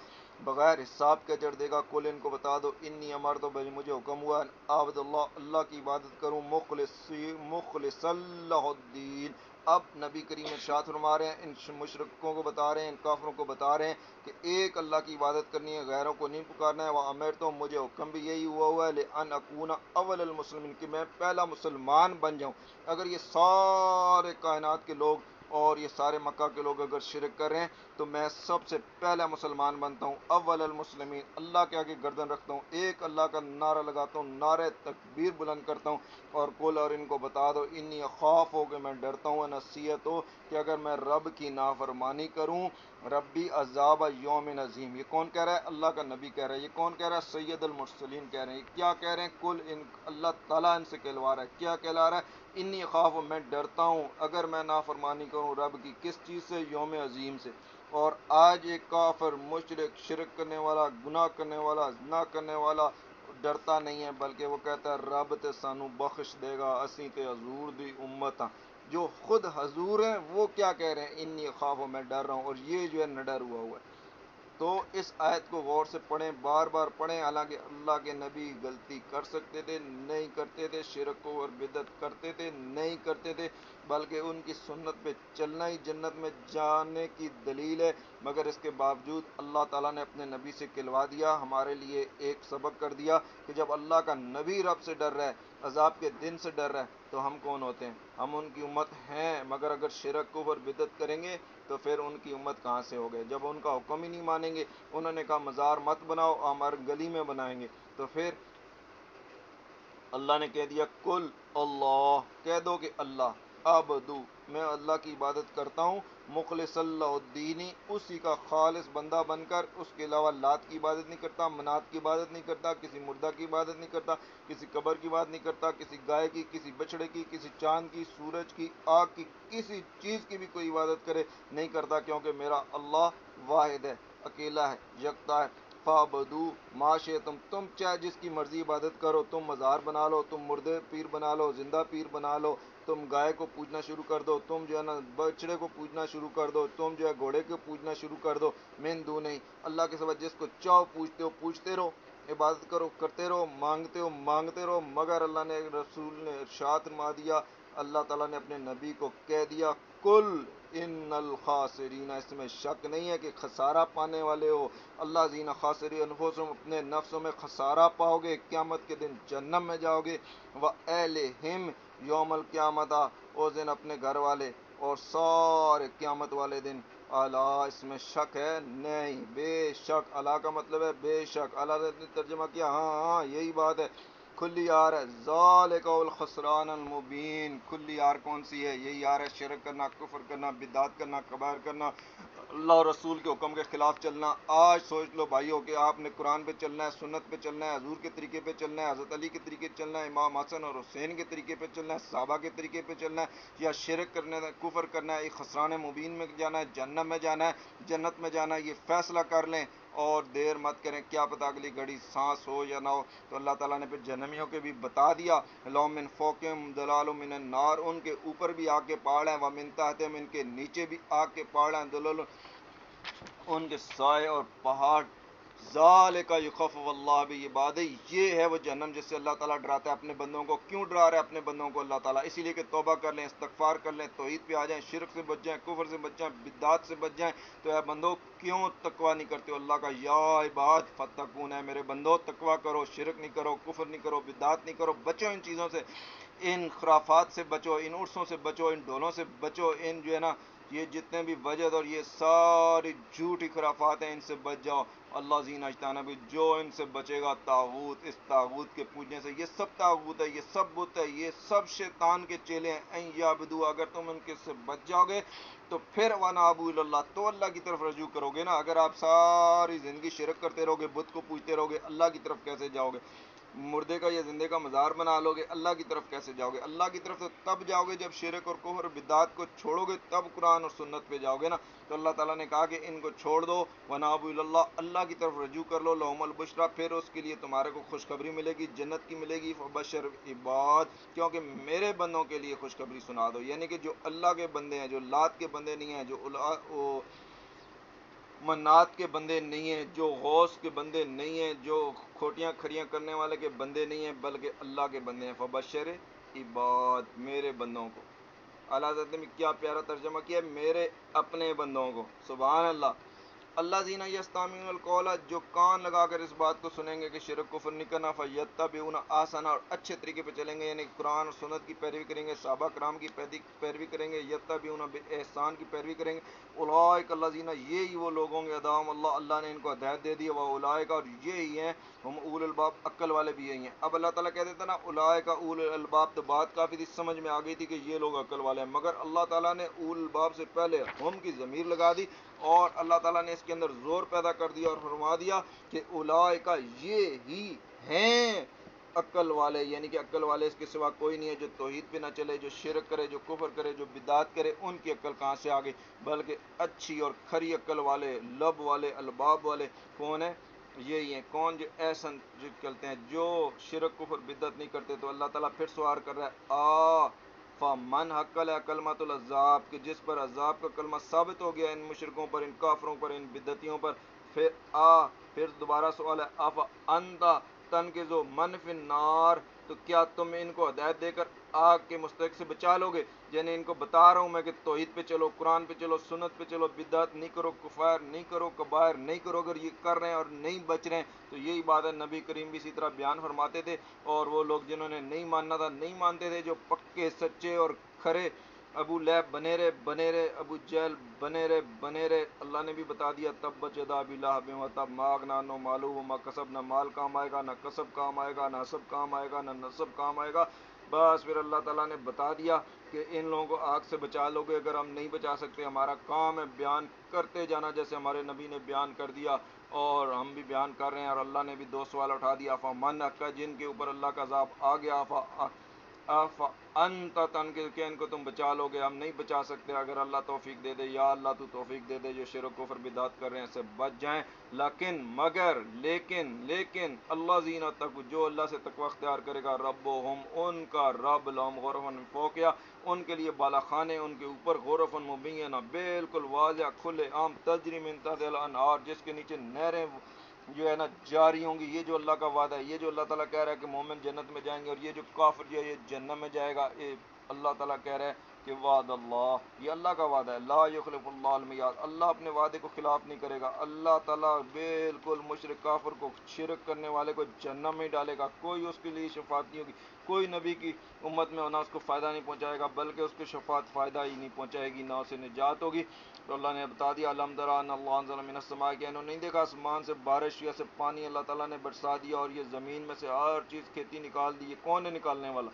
Speaker 1: بغیر حساب کے اجر دے گا۔ کل، ان کو بتا دو، انی امرت، بھائی مجھے حکم ہوا ہے، عبد اللہ، اللہ کی عبادت کروں، مخلص اللہ الدین۔ اب نبی کریم ارشاد فرما رہے ہیں، ان مشرکوں کو بتا رہے ہیں، ان کافروں کو بتا رہے ہیں کہ ایک اللہ کی عبادت کرنی ہے، غیروں کو نہیں پکارنا ہے، وَأُمِرْتُ، مجھے حکم بھی یہی ہوا ہے، لِأَنْ أَكُونَ أَوَّلَ الْمُسْلِمِينَ، کہ میں پہلا مسلمان بن جاؤں۔ اگر یہ سارے کائنات کے لوگ اور یہ سارے مکہ کے لوگ اگر شرک کر رہے ہیں تو میں سب سے پہلا مسلمان بنتا ہوں، اول المسلمین، اللہ کے آگے گردن رکھتا ہوں، ایک اللہ کا نعرہ لگاتا ہوں، نعرہ تکبیر بلند کرتا ہوں، اور کل، اور ان کو بتا دو، انی اخاف ہو کہ میں ڈرتا ہوں، نصیحت ہو کہ اگر میں رب کی نافرمانی کروں، ربی عذاب یوم عظیم۔ یہ کون کہہ رہا ہے؟ اللہ کا نبی کہہ رہا ہے۔ یہ کون کہہ رہا ہے؟ سید المرسلین کہہ رہے ہیں۔ یہ کیا کہہ رہے ہیں؟ کل، ان اللہ تعالیٰ ان سے کہلوا رہا ہے، کیا کہلا رہا ہے؟ انی خواف، میں ڈرتا ہوں اگر میں نافرمانی کروں رب کی، کس چیز سے؟ یوم عظیم سے۔ اور آج ایک کافر، مشرک، شرک کرنے والا، گناہ کرنے والا، زنا کرنے والا ڈرتا نہیں ہے، بلکہ وہ کہتا ہے رب تے سانو بخش دے گا، اسی تے حضور دی امت ہاں۔ جو خود حضور ہیں وہ کیا کہہ رہے ہیں؟ انی خواف، میں ڈر رہا ہوں، اور یہ جو ہے نڈر ہوا ہے۔ تو اس آیت کو غور سے پڑھیں، بار بار پڑھیں۔ حالانکہ اللہ کے نبی غلطی کر سکتے تھے، نہیں کرتے تھے، شرک اور بدعت کرتے تھے، نہیں کرتے تھے، بلکہ ان کی سنت پہ چلنا ہی جنت میں جانے کی دلیل ہے، مگر اس کے باوجود اللہ تعالیٰ نے اپنے نبی سے کھلوا دیا، ہمارے لیے ایک سبق کر دیا کہ جب اللہ کا نبی رب سے ڈر رہا ہے، عذاب کے دن سے ڈر رہا ہے، تو ہم کون ہوتے ہیں؟ ہم ان کی امت ہیں، مگر اگر شرک کفر بدعت کریں گے تو پھر ان کی امت کہاں سے ہو گئے؟ جب ان کا حکم ہی نہیں مانیں گے، انہوں نے کہا مزار مت بناؤ، ہمارے گلی میں بنائیں گے، تو پھر اللہ نے کہہ دیا کل اللہ، کہہ دو کہ اللہ عبدو، میں اللہ کی عبادت کرتا ہوں، مخلص اللہ الدینی، اسی کا خالص بندہ بن کر، اس کے علاوہ لات کی عبادت نہیں کرتا، منات کی عبادت نہیں کرتا، کسی مردہ کی عبادت نہیں کرتا، کسی قبر کی بات نہیں کرتا، کسی گائے کی، کسی بچڑے کی، کسی چاند کی، سورج کی، آگ کی، کسی چیز کی بھی کوئی عبادت کرے نہیں کرتا، کیونکہ میرا اللہ واحد ہے، اکیلا ہے، یکتا ہے۔ فَعْبُدُوا مَا شِئْتُمْ، تم چاہے جس کی مرضی عبادت کرو، تم مزار بنا لو، تم مردے پیر بنا لو، زندہ پیر بنا لو، تم گائے کو پوجنا شروع کر دو، تم جو ہے نا بچڑے کو پوجنا شروع کر دو، تم جو ہے گھوڑے کو پوجنا شروع کر دو، من دون نہیں، اللہ کے سوا جس کو چاہو پوجتے ہو، پوجتے رہو، عبادت کرو، کرتے رہو، مانگتے ہو، مانگتے رہو، مگر اللہ نے رسول نے ارشاد فرما دیا، اللہ تعالیٰ نے اپنے نبی کو کہہ دیا کل ان الخاسرین، اس میں شک نہیں ہے کہ خسارہ پانے والے ہو، اللہ زین خاسری انفسہم، اپنے نفسوں میں خسارہ پاؤ گے، قیامت کے دن جہنم میں جاؤ گے، وَأَهْلِهِمْ یوم القیامت، اس دن اپنے گھر والے اور سارے قیامت والے دن، اعلیٰ، اس میں شک ہے نہیں، بے شک، اعلیٰ کا مطلب ہے بے شک، اعلیٰ نے ترجمہ کیا ہاں ہاں یہی بات ہے، کھلی یار ہے، ذالک الخسران المبین، کھلی یار کون سی ہے؟ یہی یار ہے شرک کرنا، کفر کرنا، بدعت کرنا، کبائر کرنا، اللہ اور رسول کے حکم کے خلاف چلنا۔ آج سوچ لو بھائیو کہ آپ نے قرآن پہ چلنا ہے، سنت پہ چلنا ہے، حضور کے طریقے پہ چلنا ہے، حضرت علی کے طریقے پہ چلنا ہے، امام حسن اور حسین کے طریقے پہ چلنا ہے، صحابہ کے طریقے پہ چلنا ہے، یا شرک کرنا ہے، کفر کرنا ہے، خسران مبین میں جانا ہے، جہنم میں جانا ہے، جنت میں جانا ہے، یہ فیصلہ کر لیں اور دیر مت کریں، کیا پتہ اگلی گھڑی سانس ہو یا نہ ہو۔ تو اللہ تعالیٰ نے پھر جہنمیوں کے بھی بتا دیا، لَهُم مِّن فَوْقِهِمْ ظِلَالٌ مِّنَ النَّارِ، ان کے اوپر بھی آگ کے پہاڑ ہیں، وَمِن تَحْتِهِمْ، ان کے نیچے بھی آگ کے پہاڑ ہیں، ظُلَلٌ، ان کے سائے اور پہاڑ، ذالک یخفف اللہ بھی، یہ بات ہے، یہ ہے وہ جہنم جس سے اللہ تعالیٰ ڈراتا ہے اپنے بندوں کو۔ کیوں ڈرا رہا ہے اپنے بندوں کو اللہ تعالیٰ؟ اسی لیے کہ توبہ کر لیں، استغفار کر لیں، توحید پہ آ جائیں، شرک سے بچ جائیں، کفر سے بچ جائیں، بدعات سے بچ جائیں۔ تو اے بندو کیوں تقوی نہیں کرتے ہو؟ اللہ کا یا عباد فتقون، ہے میرے بندو تقوی کرو، شرک نہیں کرو، کفر نہیں کرو، بدعات نہیں کرو، بچو ان چیزوں سے، ان خرافات سے بچو، ان عرصوں سے بچو، ان ڈھولوں سے بچو، ان جو ہے نا یہ جتنے بھی وجد اور یہ ساری جھوٹی خرافات ہیں ان سے بچ جاؤ۔ اللہ زین اجتانا بھی، جو ان سے بچے گا طاغوت، اس طاغوت کے پوجنے سے، یہ سب طاغوت ہے، یہ سب بت ہے، یہ سب شیطان کے چیلے ہیں، این یعبدو، اگر تم ان کے سے بچ جاؤ گے تو پھر وَنَابُوا إِلَى اللَّهِ، تو اللہ کی طرف رجوع کرو گے نا۔ اگر آپ ساری زندگی شرک کرتے رہو گے، بت کو پوجتے رہو گے، اللہ کی طرف کیسے جاؤ گے؟ مردے کا یا زندے کا مزار بنا لو گے، اللہ کی طرف کیسے جاؤ گے؟ اللہ کی طرف تو تب جاؤ گے جب شرک اور کفر بدعات کو چھوڑو گے، تب قرآن اور سنت پہ جاؤ گے نا۔ تو اللہ تعالیٰ نے کہا کہ ان کو چھوڑ دو، وَنَابُوا إِلَى اللَّهِ، اللہ کی طرف رجوع کر لو، لَهُمُ الْبُشْرَىٰ، پھر اس کے لیے تمہارے کو خوشخبری ملے گی، جنت کی ملے گی، فَبَشِّرْ عِبَاد، کیونکہ میرے بندوں کے لیے خوشخبری سنا دو، یعنی کہ جو اللہ کے بندے ہیں، جو لات کے بندے نہیں ہیں، جو منات کے بندے نہیں ہیں، جو غوث کے بندے نہیں ہیں، جو کھوٹیاں کھڑیاں کرنے والے کے بندے نہیں ہیں، بلکہ اللہ کے بندے ہیں، فبشر عباد، میرے بندوں کو۔ اعلیٰ حضرت نے کیا پیارا ترجمہ کیا، میرے اپنے بندوں کو، سبحان اللہ۔ اللہ زینہ یستمعون القول، جو کان لگا کر اس بات کو سنیں گے کہ شرک کفر نہیں کرنا، فیتبعون احسنہ، اور اچھے طریقے پہ چلیں گے، یعنی قرآن اور سنت کی پیروی کریں گے، صحابہ کرام کی پیروی کریں گے، یتبعون بالاحسان کی پیروی کریں گے، اولئک الذین، یہی وہ لوگ ہوں گے، ہداہم اللہ، اللہ نے ان کو ہدایت دے دی ہے، واولئک، اور یہی ہیں، ہم اول الباب، عقل والے بھی یہی ہیں۔ اب اللہ تعالیٰ کہہ دیتا نا اولئک اول الباب، تو بات کافی تھی، سمجھ میں آ گئی تھی کہ یہ لوگ عقل والے ہیں، مگر اللہ تعالیٰ نے اول الباب سے پہلے ہم کی ضمیر لگا دی، اور اللہ تعالیٰ نے اس کے اندر زور پیدا کر دیا اور فرما دیا کہ اولئک، یہ ہی ہیں عقل والے، یعنی کہ عقل والے اس کے سوا کوئی نہیں ہے، جو توحید پہ نہ چلے، جو شرک کرے، جو کفر کرے، جو بدعات کرے، ان کی عقل کہاں سے آگے؟ بلکہ اچھی اور کھری عقل والے، لب والے، الباب والے کون ہیں؟ یہی ہیں، کون؟ جو احسن چلتے ہیں، جو شرک کفر بدعت نہیں کرتے۔ تو اللہ تعالیٰ پھر سوال کر رہا ہے فمن حق علیہ کلمۃ العذاب، کہ جس پر عذاب کا کلمہ ثابت ہو گیا ان مشرکوں پر، ان کافروں پر، ان بدعتیوں پر، پھر دوبارہ سوال ہے اف انتا تنقذو من فی النار، تو کیا تم ان کو ہدایت دے کر آگ کے مستحق سے بچا لو گے؟ یعنی ان کو بتا رہا ہوں میں کہ توحید پہ چلو، قرآن پہ چلو، سنت پہ چلو، بدعت نہیں کرو، کفار نہیں کرو، کبائر نہیں کرو۔ اگر یہ کر رہے ہیں اور نہیں بچ رہے ہیں تو یہی بات ہے، نبی کریم بھی اسی طرح بیان فرماتے تھے، اور وہ لوگ جنہوں نے نہیں ماننا تھا نہیں مانتے تھے، جو پکے سچے اور کھرے ابو لہب بنے رہے، ابو جہل بنے رہے۔ اللہ نے بھی بتا دیا تبت یدا ابی لہب وتب ما اغنی عنہ مالہ وما کسب، نہ مال کام آئے گا، نہ کسب کام آئے گا، نہ حسب کام آئے گا، نہ نسب کام آئے گا۔ بس پھر اللہ تعالیٰ نے بتا دیا کہ ان لوگوں کو آگ سے بچا لو گے۔ اگر ہم نہیں بچا سکتے، ہمارا کام ہے بیان کرتے جانا، جیسے ہمارے نبی نے بیان کر دیا اور ہم بھی بیان کر رہے ہیں، اور اللہ نے بھی دو سوال اٹھا دیا، فمن کا جن کے اوپر اللہ کا عذاب آ گیا، انت تنقذ، کہ ان کو تم بچا لو گے؟ ہم نہیں بچا سکتے، اگر اللہ توفیق دے دے، یا اللہ تو توفیق دے دے، جو شرک کفر بدعت کر رہے ہیں سے بچ جائیں۔ لیکن اللہ زین تک، جو اللہ سے تقوی اختیار کرے گا، ربہم، ان کا رب، لہم غرفن فوقیا، ان کے لیے بالا خانے ان کے اوپر، غرفن مبینہ، بالکل واضح کھلے عام، تجری من تحتہا الانہار، جس کے نیچے نہریں جو ہے نا جاری ہوں گی۔ یہ جو اللہ کا وعدہ ہے، یہ جو اللہ تعالیٰ کہہ رہا ہے کہ مومن جنت میں جائیں گے، اور یہ جو کافر جو ہے یہ جہنم میں جائے گا، یہ اللہ تعالیٰ کہہ رہا ہے کہ وعد اللہ، یہ اللہ کا وعدہ ہے، لا یخلف اللہ المیعاد، اللہ اپنے وعدے کو خلاف نہیں کرے گا۔ اللہ تعالیٰ بالکل مشرک کافر کو، شرک کرنے والے کو جہنم میں ڈالے گا، کوئی اس کے لیے شفاعت نہیں ہوگی، کوئی نبی کی امت میں ہونا اس کو فائدہ نہیں پہنچائے گا، بلکہ اس کو شفاعت فائدہ ہی نہیں پہنچائے گی، نہ اسے نجات ہوگی۔ تو اللہ نے بتا دیا الم تر ان اللہ انزل من السماء، کہ انہوں نے نہیں دیکھا آسمان سے بارش یا سے پانی اللہ تعالیٰ نے برسا دیا، اور یہ زمین میں سے ہر چیز کھیتی نکال دی۔ یہ کون ہے نکالنے والا؟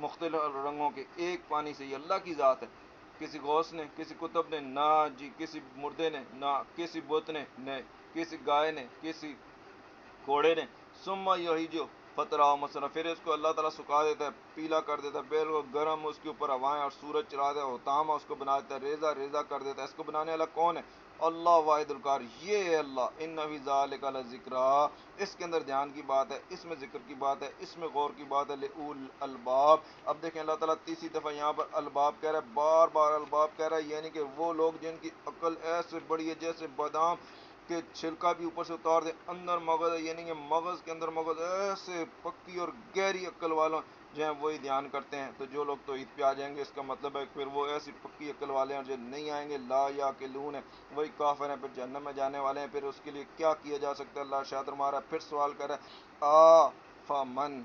Speaker 1: مختلف رنگوں کے ایک پانی سے، یہ اللہ کی ذات ہے، کسی غوث نے، کسی کتب نے، نہ جی کسی مردے نے، نہ کسی بت نے، نہ کسی گائے نے، کسی گھوڑے نے۔ ثم یہیجو فترہ مسرا، پھر اس کو اللہ تعالیٰ سکھا دیتا ہے، پیلا کر دیتا ہے، بالکل گرم، اس کے اوپر ہوائیں اور سورج چلا دیتا ہے، ہوتاما اس کو بنا دیتا ہے، ریزہ ریزہ کر دیتا ہے۔ اس کو بنانے والا کون ہے؟ اللہ واحد القہار، یہ ہے اللہ۔ ان فی ذلک لذکریٰ، اس کے اندر دھیان کی بات ہے، اس میں ذکر کی بات ہے، اس میں غور کی بات ہے، لأولی الالباب۔ اب دیکھیں اللہ تعالیٰ تیسری دفعہ یہاں پر الباب کہہ رہا ہے، بار بار الباب کہہ رہا ہے، یعنی کہ وہ لوگ جن کی عقل ایسے بڑی ہے جیسے بادام کہ چھلکا بھی اوپر سے اتار دے، اندر مغز ہے، یعنی کہ مغز کے اندر مغز، ایسے پکی اور گہری عقل والوں جو ہیں وہی دھیان کرتے ہیں۔ تو جو لوگ توحید پہ آ جائیں گے، اس کا مطلب ہے پھر وہ ایسی پکی عقل والے ہیں، اور جو نہیں آئیں گے لا یعقلون ہے، وہی کافر ہیں، پھر جہنم میں جانے والے ہیں۔ پھر اس کے لیے کیا کیا جا سکتا ہے؟ اللہ ارشاد فرما رہا ہے، پھر سوال کر رہا ہے فمن،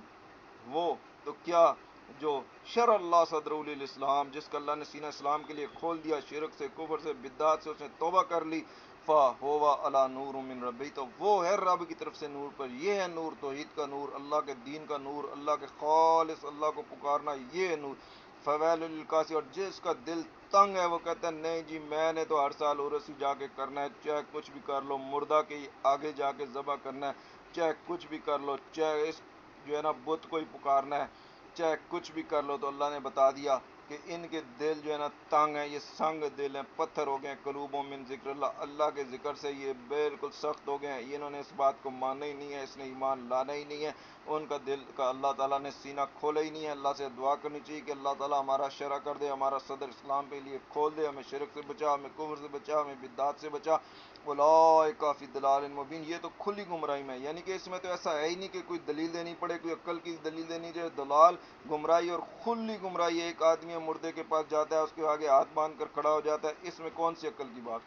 Speaker 1: وہ تو کیا جو شر اللہ صدر الاسلام، جس کا اللہ نے سینہ اسلام کے لیے کھول دیا، شرک سے، کفر سے، بدعات سے اس نے توبہ کر لی، فَهُوَ عَلَى نُورٍ مِّن رَبِّهِ، تو وہ ہے رب کی طرف سے نور پر۔ یہ ہے نور، توحید کا نور، اللہ کے دین کا نور، اللہ کے خالص اللہ کو پکارنا، یہ ہے نور۔ فَوَيْلٌ لِّلْقَاسِيَةِ، اور جس کا دل تنگ ہے وہ کہتا ہے نہیں جی میں نے تو ہر سال عرس ہی جا کے کرنا ہے، چاہے کچھ بھی کر لو، مردہ کے آگے جا کے ذبح کرنا ہے، چاہے کچھ بھی کر لو، چاہے اس جو ہے نا بت کو ہی پکارنا ہے، چاہے کچھ بھی کر لو۔ تو اللہ نے بتا دیا کہ ان کے دل جو ہے نا تنگ ہیں، یہ سنگ دل ہیں، پتھر ہو گئے ہیں، قلوبوں من ذکر اللہ، اللہ کے ذکر سے یہ بالکل سخت ہو گئے ہیں، انہوں نے اس بات کو ماننا ہی نہیں ہے، اس نے ایمان لانا ہی نہیں ہے، ان کا دل کا اللہ تعالیٰ نے سینہ کھولا ہی نہیں ہے۔ اللہ سے دعا کرنی چاہیے کہ اللہ تعالیٰ ہمارا شرع کر دے، ہمارا صدر اسلام کے لیے کھول دے، ہمیں شرک سے بچا، ہمیں کفر سے بچا، ہمیں بدعات سے بچا۔ اولئک فی ضلال مبین، یہ تو کھلی گمراہی میں، یعنی کہ اس میں تو ایسا ہے ہی نہیں کہ کوئی دلیل دینی پڑے، کوئی عقل کی دلیل دینی چاہیے، دلال گمراہی اور کھلی گمراہی۔ ایک آدمی مردے کے پاس جاتا ہے، اس کے آگے ہاتھ باندھ کر کھڑا ہو جاتا ہے، اس میں کون سی عقل کی بات؟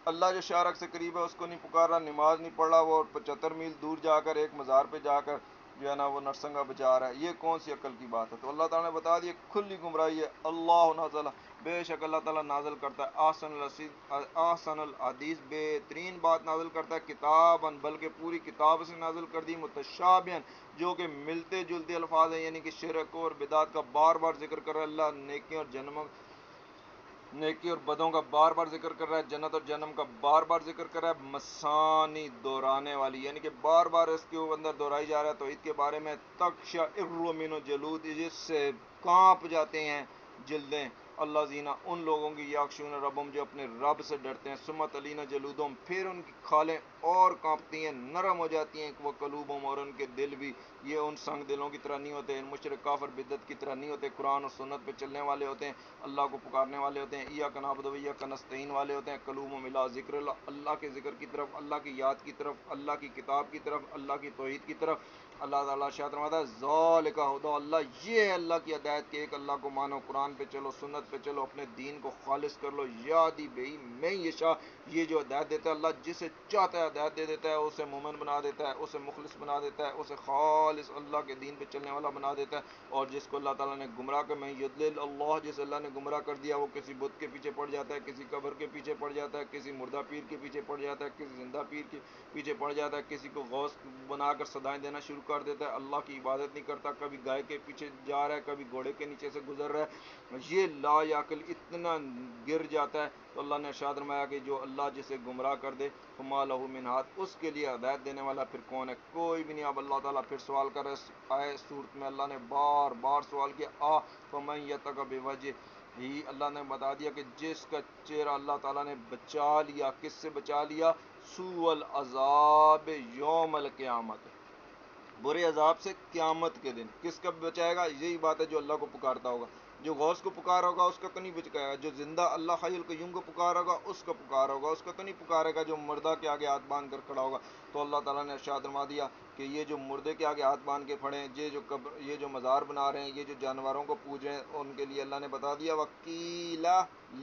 Speaker 1: اللہ جو شارک سے قریب ہے اس کو نہیں پکار رہا، نماز نہیں پڑھ رہا، وہ 75 میل دور جا کر ایک مزار پہ جا کر جو ہے نا وہ نرسنگا بجا رہا ہے، یہ کون سی عقل کی بات ہے؟ تو اللہ تعالیٰ نے بتا دیا کھلی گمراہی ہے۔ اللہ نازل، بے شک اللہ تعالیٰ نازل کرتا ہے احسن الحدیث، بہترین بات نازل کرتا ہے، کتاباً، بلکہ پوری کتاب سے نازل کر دی، متشابہاً، جو کہ ملتے جلتے الفاظ ہیں، یعنی کہ شرک اور بدعات کا بار بار ذکر کر رہا ہے اللہ، نیکی اور بدوں کا بار بار ذکر کر رہا ہے، جنت اور جہنم کا بار بار ذکر کر رہا ہے، مسانی، دہرانے والی، یعنی کہ بار بار اس کے اندر دہرائی جا رہا ہے توحید کے بارے میں، تقشعر من جلود، جس سے کانپ جاتے ہیں جلدیں، اللہ زینہ، ان لوگوں کی، یخشون ربہم، جو اپنے رب سے ڈرتے ہیں، ثم تلین جلودہم، پھر ان کی کھالیں اور کانپتی ہیں، نرم ہو جاتی ہیں، وہ قلوبہم، اور ان کے دل بھی، یہ ان سنگ دلوں کی طرح نہیں ہوتے، ان مشرک کافر بدعت کی طرح نہیں ہوتے، قرآن اور سنت پہ چلنے والے ہوتے ہیں، اللہ کو پکارنے والے ہوتے ہیں، ایاک نعبد و ایاک نستعین والے ہوتے ہیں، قلوبهم الی ذکر اللہ، اللہ کے ذکر کی طرف، اللہ کی یاد کی طرف، اللہ کی کتاب کی طرف، اللہ کی توحید کی طرف۔ اللہ تعالیٰ شاہ فرماتا ہے ذالک ھدی اللہ، یہ ہے اللہ کی ہدایت کہ ایک اللہ کو مانو، قرآن پہ چلو، سنت پہ چلو، اپنے دین کو خالص کر لو۔ یادی بہی میں یشاء، یہ جو ہدایت دیتا ہے اللہ جسے چاہتا ہے ہدایت دے دیتا ہے، اسے مومن بنا دیتا ہے، اسے مخلص بنا دیتا ہے، اسے خالص اللہ کے دین پہ چلنے والا بنا دیتا ہے۔ اور جس کو اللہ تعالیٰ نے گمراہ کر، میں یضلل اللہ، جس اللہ نے گمراہ کر دیا وہ کسی بت کے پیچھے پڑ جاتا ہے، کسی قبر کے پیچھے پڑ جاتا ہے، کسی مردہ پیر کے پیچھے پڑ جاتا ہے، کسی زندہ پیر کے پیچھے پڑ جاتا ہے، کسی کو غوث بنا کر صدائیں دینا شروع کر دیتا ہے، اللہ کی عبادت نہیں کرتا، کبھی گائے کے پیچھے جا رہا ہے، کبھی گھوڑے کے نیچے سے گزر رہا ہے، یہ لا یعقل اتنا گر جاتا ہے۔ تو اللہ نے ارشاد فرمایا کہ جو اللہ جسے گمراہ کر دے فما لہ من ہاد، اس کے لیے ہدایت دینے والا پھر کون ہے؟ کوئی بھی نہیں۔ اب اللہ تعالیٰ پھر سوال کر رہے آئے صورت میں، اللہ نے بار بار سوال کیا، فمن یتق بوجہ ہی، اللہ نے بتا دیا کہ جس کا چہرہ اللہ تعالیٰ نے بچا لیا، کس سے بچا لیا؟ سوء العذاب یوم القیامت، برے عذاب سے قیامت کے دن۔ کس کا بچائے گا؟ یہی بات ہے جو اللہ کو پکارتا ہوگا، جو غوث کو پکارا ہوگا اس کا تو نہیں بچائے گا، جو زندہ اللہ حی القیوم کو پکارا ہوگا اس کا پکارا ہوگا، اس کا تو نہیں پکارے گا جو مردہ کے آگے ہاتھ باندھ کر کھڑا ہوگا۔ تو اللہ تعالیٰ نے ارشاد فرما دیا کہ یہ جو مردے کے آگے ہاتھ باندھ کے کھڑے ہیں، یہ جو مزار بنا رہے ہیں، یہ جو جانوروں کو پوج رہے ہیں، ان کے لیے اللہ نے بتا دیا وَقِيلَ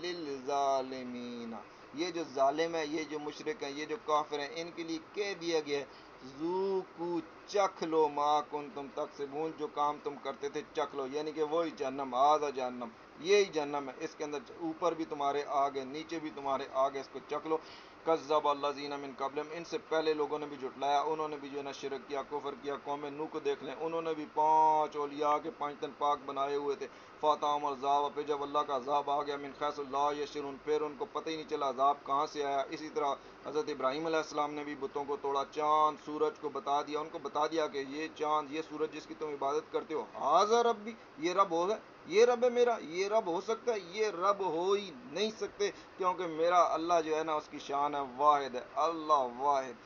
Speaker 1: لِلظَّالِمِينَ، یہ جو ظالم ہے، یہ جو مشرک ہیں، یہ جو کافر ہیں، ان کے لیے کہہ دیا گیا ہے ذوقوا، چکھ لو، ما کنتم تکسبون، جو کام تم کرتے تھے چکھ لو، یعنی کہ وہی جہنم، ھذا جہنم، یہی جہنم ہے، اس کے اندر اوپر بھی تمہارے آگ ہے، نیچے بھی تمہارے آگ ہے، اس کو چکھ لو۔ کذب الذین من قبلہم، ان سے پہلے لوگوں نے بھی جھٹلایا، انہوں نے بھی جو ہے نا شرک کیا، کفر کیا۔ قوم نوح کو دیکھ لیں، انہوں نے بھی 5 اولیاء کے 5 تن پاک بنائے ہوئے تھے، فاتاہم العذاب، پھر جب اللہ کا عذاب آ گیا، من حیث لا یشعرون، پھر ان کو پتہ ہی نہیں چلا عذاب کہاں سے آیا۔ اسی طرح حضرت ابراہیم علیہ السلام نے بھی بتوں کو توڑا، چاند سورج کو بتا دیا، ان کو بتا دیا کہ یہ چاند، یہ سورج جس کی تم عبادت کرتے ہو، ھذا ربی، یہ رب ہوگا، یہ رب ہے میرا، یہ رب ہو سکتا ہے؟ یہ رب ہو ہی نہیں سکتے، کیونکہ میرا اللہ جو ہے نا اس کی شان ہے، واحد ہے، اللہ واحد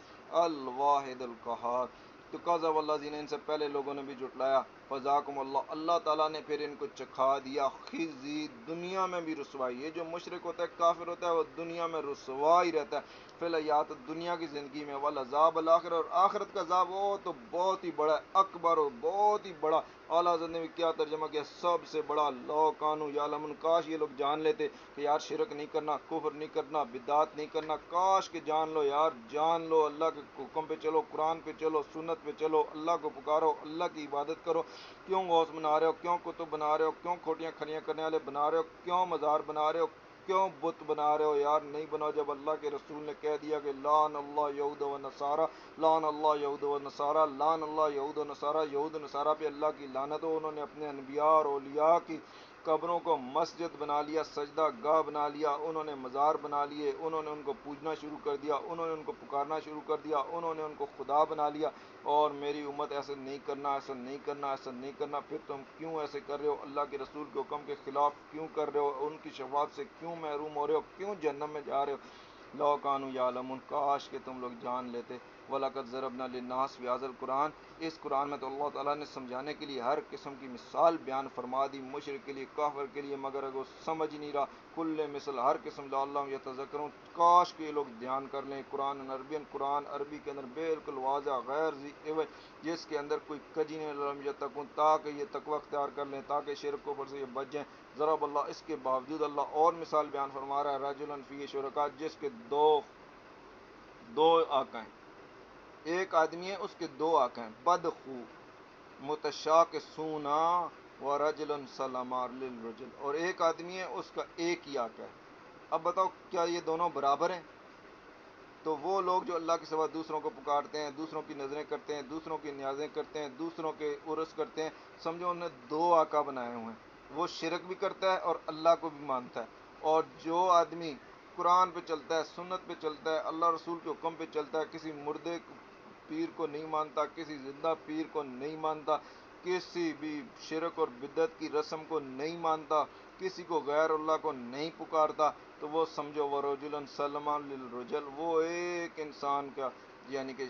Speaker 1: الواحد القہار۔ تو کذب الذین، ان سے پہلے لوگوں نے بھی جھٹلایا، فذاقہم اللہ، اللہ تعالیٰ نے پھر ان کو چکھا دیا خزی، دنیا میں بھی رسوائی۔ یہ جو مشرک ہوتا ہے، کافر ہوتا ہے، وہ دنیا میں رسوا ہی رہتا ہے، فی الحیات دنیا کی زندگی میں، والعذاب الآخرہ، اور آخرت کا عذاب وہ تو بہت ہی بڑا ہے، اکبر، اور بہت ہی بڑا۔ اعلیٰ حضرت نے بھی کیا ترجمہ کیا؟ سب سے بڑا، لو کانوا یعلمون، کاش یہ لوگ جان لیتے کہ یار شرک نہیں کرنا، کفر نہیں کرنا، بدعات نہیں کرنا، کاش کہ جان لو یار، جان لو، اللہ کے حکم پہ چلو، قرآن پہ چلو، سنت پہ چلو، اللہ کو پکارو، اللہ کی عبادت کرو۔ کیوں غوث بنا رہے ہو؟ کیوں کتب بنا رہے ہو؟ کیوں کھوٹیاں کھڑیاں کرنے والے بنا رہے ہو؟ کیوں مزار بنا رہے ہو؟ کیوں بت بنا رہے ہو؟ یار نہیں بناؤ، جب اللہ کے رسول نے کہہ دیا کہ لعن اللہ یہود و نصارہ، لعن اللہ یہود و نصارہ، لعن اللہ یہود و نصارہ، یہود و نصارہ پہ اللہ کی لعنت ہو۔ انہوں نے اپنے انبیاء اور اولیاء کی قبروں کو مسجد بنا لیا، سجدہ گاہ بنا لیا، انہوں نے مزار بنا لیے، انہوں نے ان کو پوجنا شروع کر دیا، انہوں نے ان کو پکارنا شروع کر دیا، انہوں نے ان کو خدا بنا لیا۔ اور میری امت ایسے نہیں کرنا، ایسا نہیں کرنا، ایسا نہیں کرنا۔ پھر تم کیوں ایسے کر رہے ہو؟ اللہ کے رسول کے حکم کے خلاف کیوں کر رہے ہو؟ ان کی شفاعت سے کیوں محروم ہو رہے ہو؟ کیوں جہنم میں جا رہے ہو؟ لو کانوا یعلمون، کاش کہ تم لوگ جان لیتے۔ وَلَقَدْ ضَرَبْنَا لِلنَّاسِ فِي هَذَا الْقُرْآنِ، اس قرآن میں تو اللہ تعالیٰ نے سمجھانے کے لیے ہر قسم کی مثال بیان فرما دی، مشرک کے لیے، کافر کے لیے، مگر اگر وہ سمجھ نہیں رہا، کل مثل، ہر قسم، لعلہم یتذکرون، کاش کہ یہ لوگ دھیان کر لیں۔ قرآن عربین، قرآن عربی کے اندر بالکل واضح، غیر ذی عوج، جس کے اندر کوئی کجی نہیں، لعلہم یتقون، تاکہ یہ تقوی اختیار کر لیں، تاکہ شرک کفر سے یہ بچ جائیں۔ ضرب اللہ، اس کے باوجود اللہ اور مثال بیان فرما رہا ہے، رجلا فیہ شرکاء، جس کے دو آقا ہیں، ایک آدمی ہے، اس کے 2 آقا ہیں، بدخو متشاکسون ورجل سلما للرجل، اور ایک آدمی ہے، اس کا ایک ہی آقا ہے۔ اب بتاؤ کیا یہ دونوں برابر ہیں؟ تو وہ لوگ جو اللہ کے سوا دوسروں کو پکارتے ہیں، دوسروں کی نظریں کرتے ہیں، دوسروں کی نیازیں کرتے ہیں، دوسروں کے عرس کرتے ہیں، سمجھو انہوں نے 2 آقا بنائے ہوئے ہیں، وہ شرک بھی کرتا ہے اور اللہ کو بھی مانتا ہے۔ اور جو آدمی قرآن پہ چلتا ہے، سنت پہ چلتا ہے، اللہ رسول کے حکم پہ چلتا ہے، کسی مردے پیر کو نہیں مانتا، کسی زندہ پیر کو نہیں مانتا، کسی بھی شرک اور بدعت کی رسم کو نہیں مانتا، کسی کو غیر اللہ کو نہیں پکارتا، تو وہ سمجھو ورجلا سلما للرجل، وہ ایک انسان کا، یعنی کہ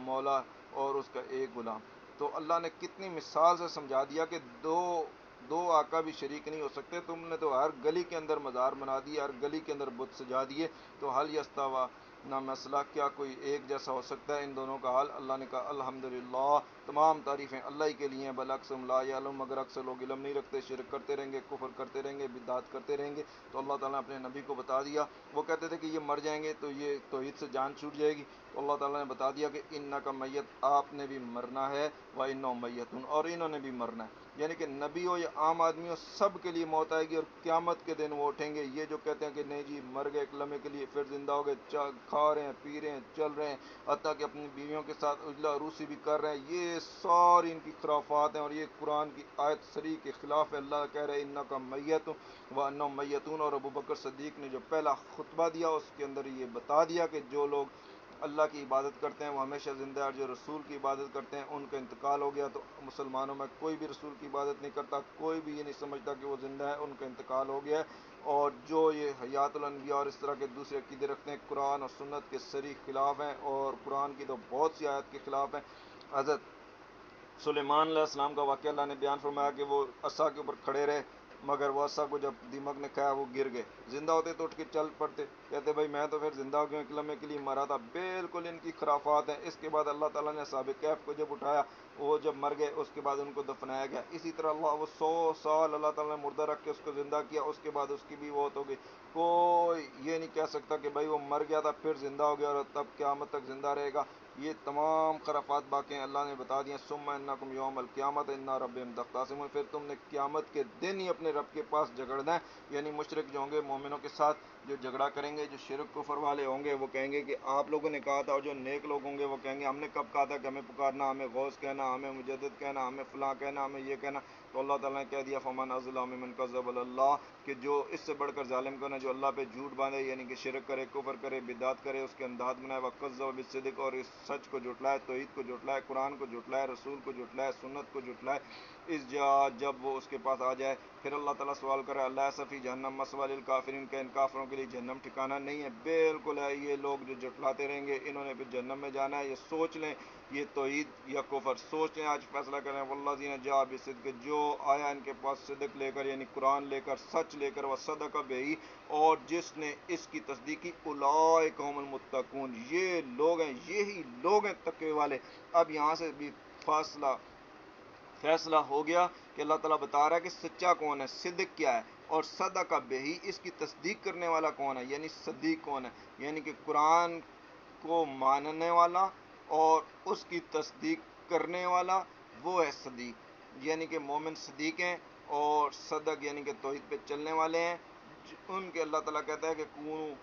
Speaker 1: مولا اور اس کا ایک غلام۔ تو اللہ نے کتنی مثال سے سمجھا دیا کہ دو آقا بھی شریک نہیں ہو سکتے، تم نے تو ہر گلی کے اندر مزار بنا دیے، ہر گلی کے اندر بت سجا دیے، تو حل یستوا نہ مسئلہ، کیا کوئی ایک جیسا ہو سکتا ہے ان دونوں کا حال؟ اللہ نے کہا الحمدللہ، تمام تعریفیں اللہ ہی کے لیے ہیں، بل اکثرهم لا یعلمون، مگر اکثر لوگ علم نہیں رکھتے، شرک کرتے رہیں گے، کفر کرتے رہیں گے، بدعات کرتے رہیں گے۔ تو اللہ تعالیٰ نے اپنے نبی کو بتا دیا، وہ کہتے تھے کہ یہ مر جائیں گے تو یہ توحید سے جان چھوٹ جائے گی، تو اللہ تعالیٰ نے بتا دیا کہ انک میت، آپ نے بھی مرنا ہے، وانہم میتون، اور انہوں نے بھی مرنا ہے، یعنی کہ نبی ہو یا عام آدمی ہو، سب کے لیے موت آئے گی، اور قیامت کے دن وہ اٹھیں گے۔ یہ جو کہتے ہیں کہ نہیں جی مر گئے ایک لمحے کے لیے پھر زندہ ہو گئے، کھا رہے ہیں، پی رہے ہیں، چل رہے ہیں، حتیٰ کہ اپنی بیویوں کے ساتھ اجلا روسی بھی کر رہے ہیں، یہ ساری ان کی خرافات ہیں، اور یہ قرآن کی آیت صریح کے خلاف ہے۔ اللہ کہہ رہے انک میت وانہم میتون، اور ابو بکر صدیق نے جو پہلا خطبہ دیا اس کے اندر یہ بتا دیا کہ جو لوگ اللہ کی عبادت کرتے ہیں وہ ہمیشہ زندہ ہے، اور جو رسول کی عبادت کرتے ہیں ان کا انتقال ہو گیا، تو مسلمانوں میں کوئی بھی رسول کی عبادت نہیں کرتا، کوئی بھی یہ نہیں سمجھتا کہ وہ زندہ ہے، ان کا انتقال ہو گیا ہے۔ اور جو یہ حیات الانبیاء اور اس طرح کے دوسرے عقیدے رکھتے ہیں، قرآن اور سنت کے صریح خلاف ہیں، اور قرآن کی تو بہت سی آیت کے خلاف ہیں۔ حضرت سلیمان علیہ السلام کا واقعہ اللہ نے بیان فرمایا کہ وہ عصا کے اوپر کھڑے رہے، مگر وہ عصا کو جب دیمک نے کھایا وہ گر گئے، زندہ ہوتے تو اٹھ کے چل پڑتے، کہتے بھائی میں تو پھر زندہ ہو گیا، ایک لمحے کے لیے مرا تھا، بالکل ان کی خرافات ہیں۔ اس کے بعد اللہ تعالیٰ نے اصحاب کہف کو جب اٹھایا، وہ جب مر گئے اس کے بعد ان کو دفنایا گیا، اسی طرح اللہ وہ 100 سال اللہ تعالیٰ نے مردہ رکھ کے اس کو زندہ کیا، اس کے بعد اس کی بھی موت ہو گئی۔ کوئی یہ نہیں کہہ سکتا کہ بھائی وہ مر گیا تھا پھر زندہ ہو گیا اور تب قیامت تک زندہ رہے گا، یہ تمام خرافات باقی ہیں۔ اللہ نے بتا دیا ثم انکم یوم القیامت الی ربہم تختصمون، پھر تم نے قیامت کے دن ہی اپنے رب کے پاس جھگڑنا ہے، یعنی مشرک جو ہوں گے مومنوں کے ساتھ جو جھگڑا کریں گے، جو شرک کفر والے ہوں گے وہ کہیں گے کہ آپ لوگوں نے کہا تھا، اور جو نیک لوگ ہوں گے وہ کہیں گے ہم نے کب کہا تھا کہ ہمیں پکارنا، ہمیں غوث کہنا، ہمیں مجدد کہنا، ہمیں فلاں کہنا، ہمیں یہ کہنا۔ تو اللہ تعالیٰ نے کہہ دیا فمن اظلم ممن کذب علی اللہ، کہ جو اس سے بڑھ کر ظالم کون ہے جو اللہ پہ جھوٹ باندھے، یعنی کہ شرک کرے، کفر کرے، بدعت کرے، اس کے انداز بنائے، وکذب بالصدق، اور اس سچ کو جھٹلائے، توحید کو جھٹلائے، قرآن کو جھٹلائے، رسول کو جھٹلائے، سنت کو جھٹلائے، اس جب وہ اس کے پاس آ جائے۔ پھر اللہ تعالیٰ سوال کرے اللہ صفی جہنم مثوی للکافرین، کہ ان کافروں کے لیے جہنم ٹھکانہ نہیں ہے؟ بالکل ہے، یہ لوگ جو جھٹلاتے رہیں گے انہوں نے پھر جہنم میں جانا ہے۔ یہ سوچ لیں، یہ توحید یا کفر، سوچ لیں، آج فیصلہ کریں۔ والذین جاء بالصدق، جو آیا ان کے پاس صدق لے کر، یعنی قرآن لے کر، سچ لے کر، وصدق بہ، اور جس نے اس کی تصدیق کی، اولئک هم المتقون، یہ لوگ ہیں، یہی لوگ ہیں تقوی والے۔ اب یہاں سے بھی فیصلہ ہو گیا کہ اللہ تعالیٰ بتا رہا ہے کہ سچا کون ہے، صدق کیا ہے، اور صدق بہ، اس کی تصدیق کرنے والا کون ہے، یعنی صدیق کون ہے، یعنی کہ قرآن کو ماننے والا اور اس کی تصدیق کرنے والا، وہ ہے صدیق، یعنی کہ مومن صدیق ہیں، اور صدق یعنی کہ توحید پہ چلنے والے ہیں، ان کے اللہ تعالیٰ کہتا ہے کہ کونوا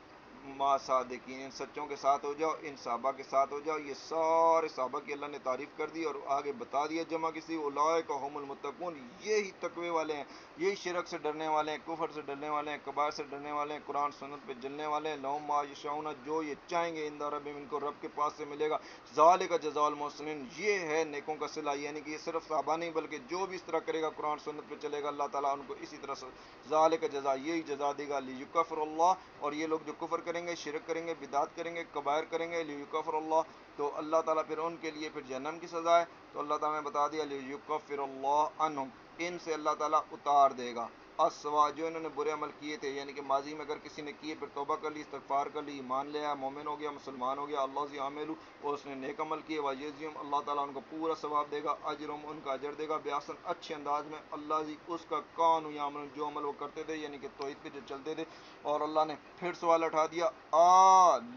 Speaker 1: ما صادقین، ان سچوں کے ساتھ ہو جاؤ، ان صحابہ کے ساتھ ہو جاؤ۔ یہ سارے صحابہ کی اللہ نے تعریف کر دی اور آگے بتا دیا جمع کسی، اولئک هم المتقون، یہی تقوی والے ہیں، یہی شرک سے ڈرنے والے ہیں، کفر سے ڈرنے والے ہیں، کبائر سے ڈرنے والے ہیں، قرآن سنت پہ چلنے والے ہیں۔ لہم ما یشاؤون، جو یہ چاہیں گے، عند ربہم، ان کو رب کے پاس سے ملے گا۔ ذالک جزاء المحسنین، یہ ہے نیکوں کا صلہ، یعنی کہ یہ صرف صحابہ نہیں بلکہ جو بھی اس طرح کرے گا، قرآن سنت پہ چلے گا، اللہ تعالیٰ ان کو اسی طرح ذالک جزاء، یہی جزا دے گا، لیکفر اللہ، اور یہ لوگ جو کفر کریں گے، شرک کریں گے، بدعت کریں گے، کبائر کریں گے، لیکفر اللہ، تو اللہ تعالیٰ پھر ان کے لیے پھر جہنم کی سزا ہے۔ تو اللہ تعالیٰ نے بتا دیا لیکفر اللہ عنہم، ان سے اللہ تعالیٰ اتار دے گا اسوا، جو انہوں نے برے عمل کیے تھے، یعنی کہ ماضی میں اگر کسی نے کیے پھر توبہ کر لی، استغفار کر لی، ایمان لے آیا، مومن ہو گیا، مسلمان ہو گیا، اللہ سے عاملو، اور اس نے نیک عمل کیے، ویجزیہم، اللہ تعالیٰ ان کو پورا ثواب دے گا، اجرہم، ان کا اجر دے گا، بیاحسن، اچھے انداز میں، اللہ جی اس کا کانوا یعملون، جو عمل وہ کرتے تھے، یعنی کہ توحید پہ جو چلتے تھے۔ اور اللہ نے پھر سوال اٹھا دیا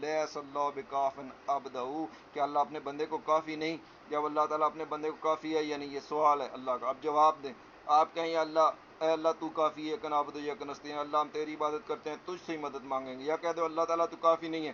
Speaker 1: لیس اللہ بکاف عبدہ، کہ اللہ اپنے بندے کو کافی نہیں، جب اللہ تعالیٰ اپنے بندے کو کافی ہے، یعنی یہ سوال ہے اللہ کا، اب جواب دیں، آپ کہیں یا اللہ، اے اللہ تو کافی ہے، کن عبد یا کنستین، اللہ ہم تیری عبادت کرتے ہیں، تجھ سے ہی مدد مانگیں گے، یا کہہ دو اللہ تعالیٰ تو کافی نہیں ہے،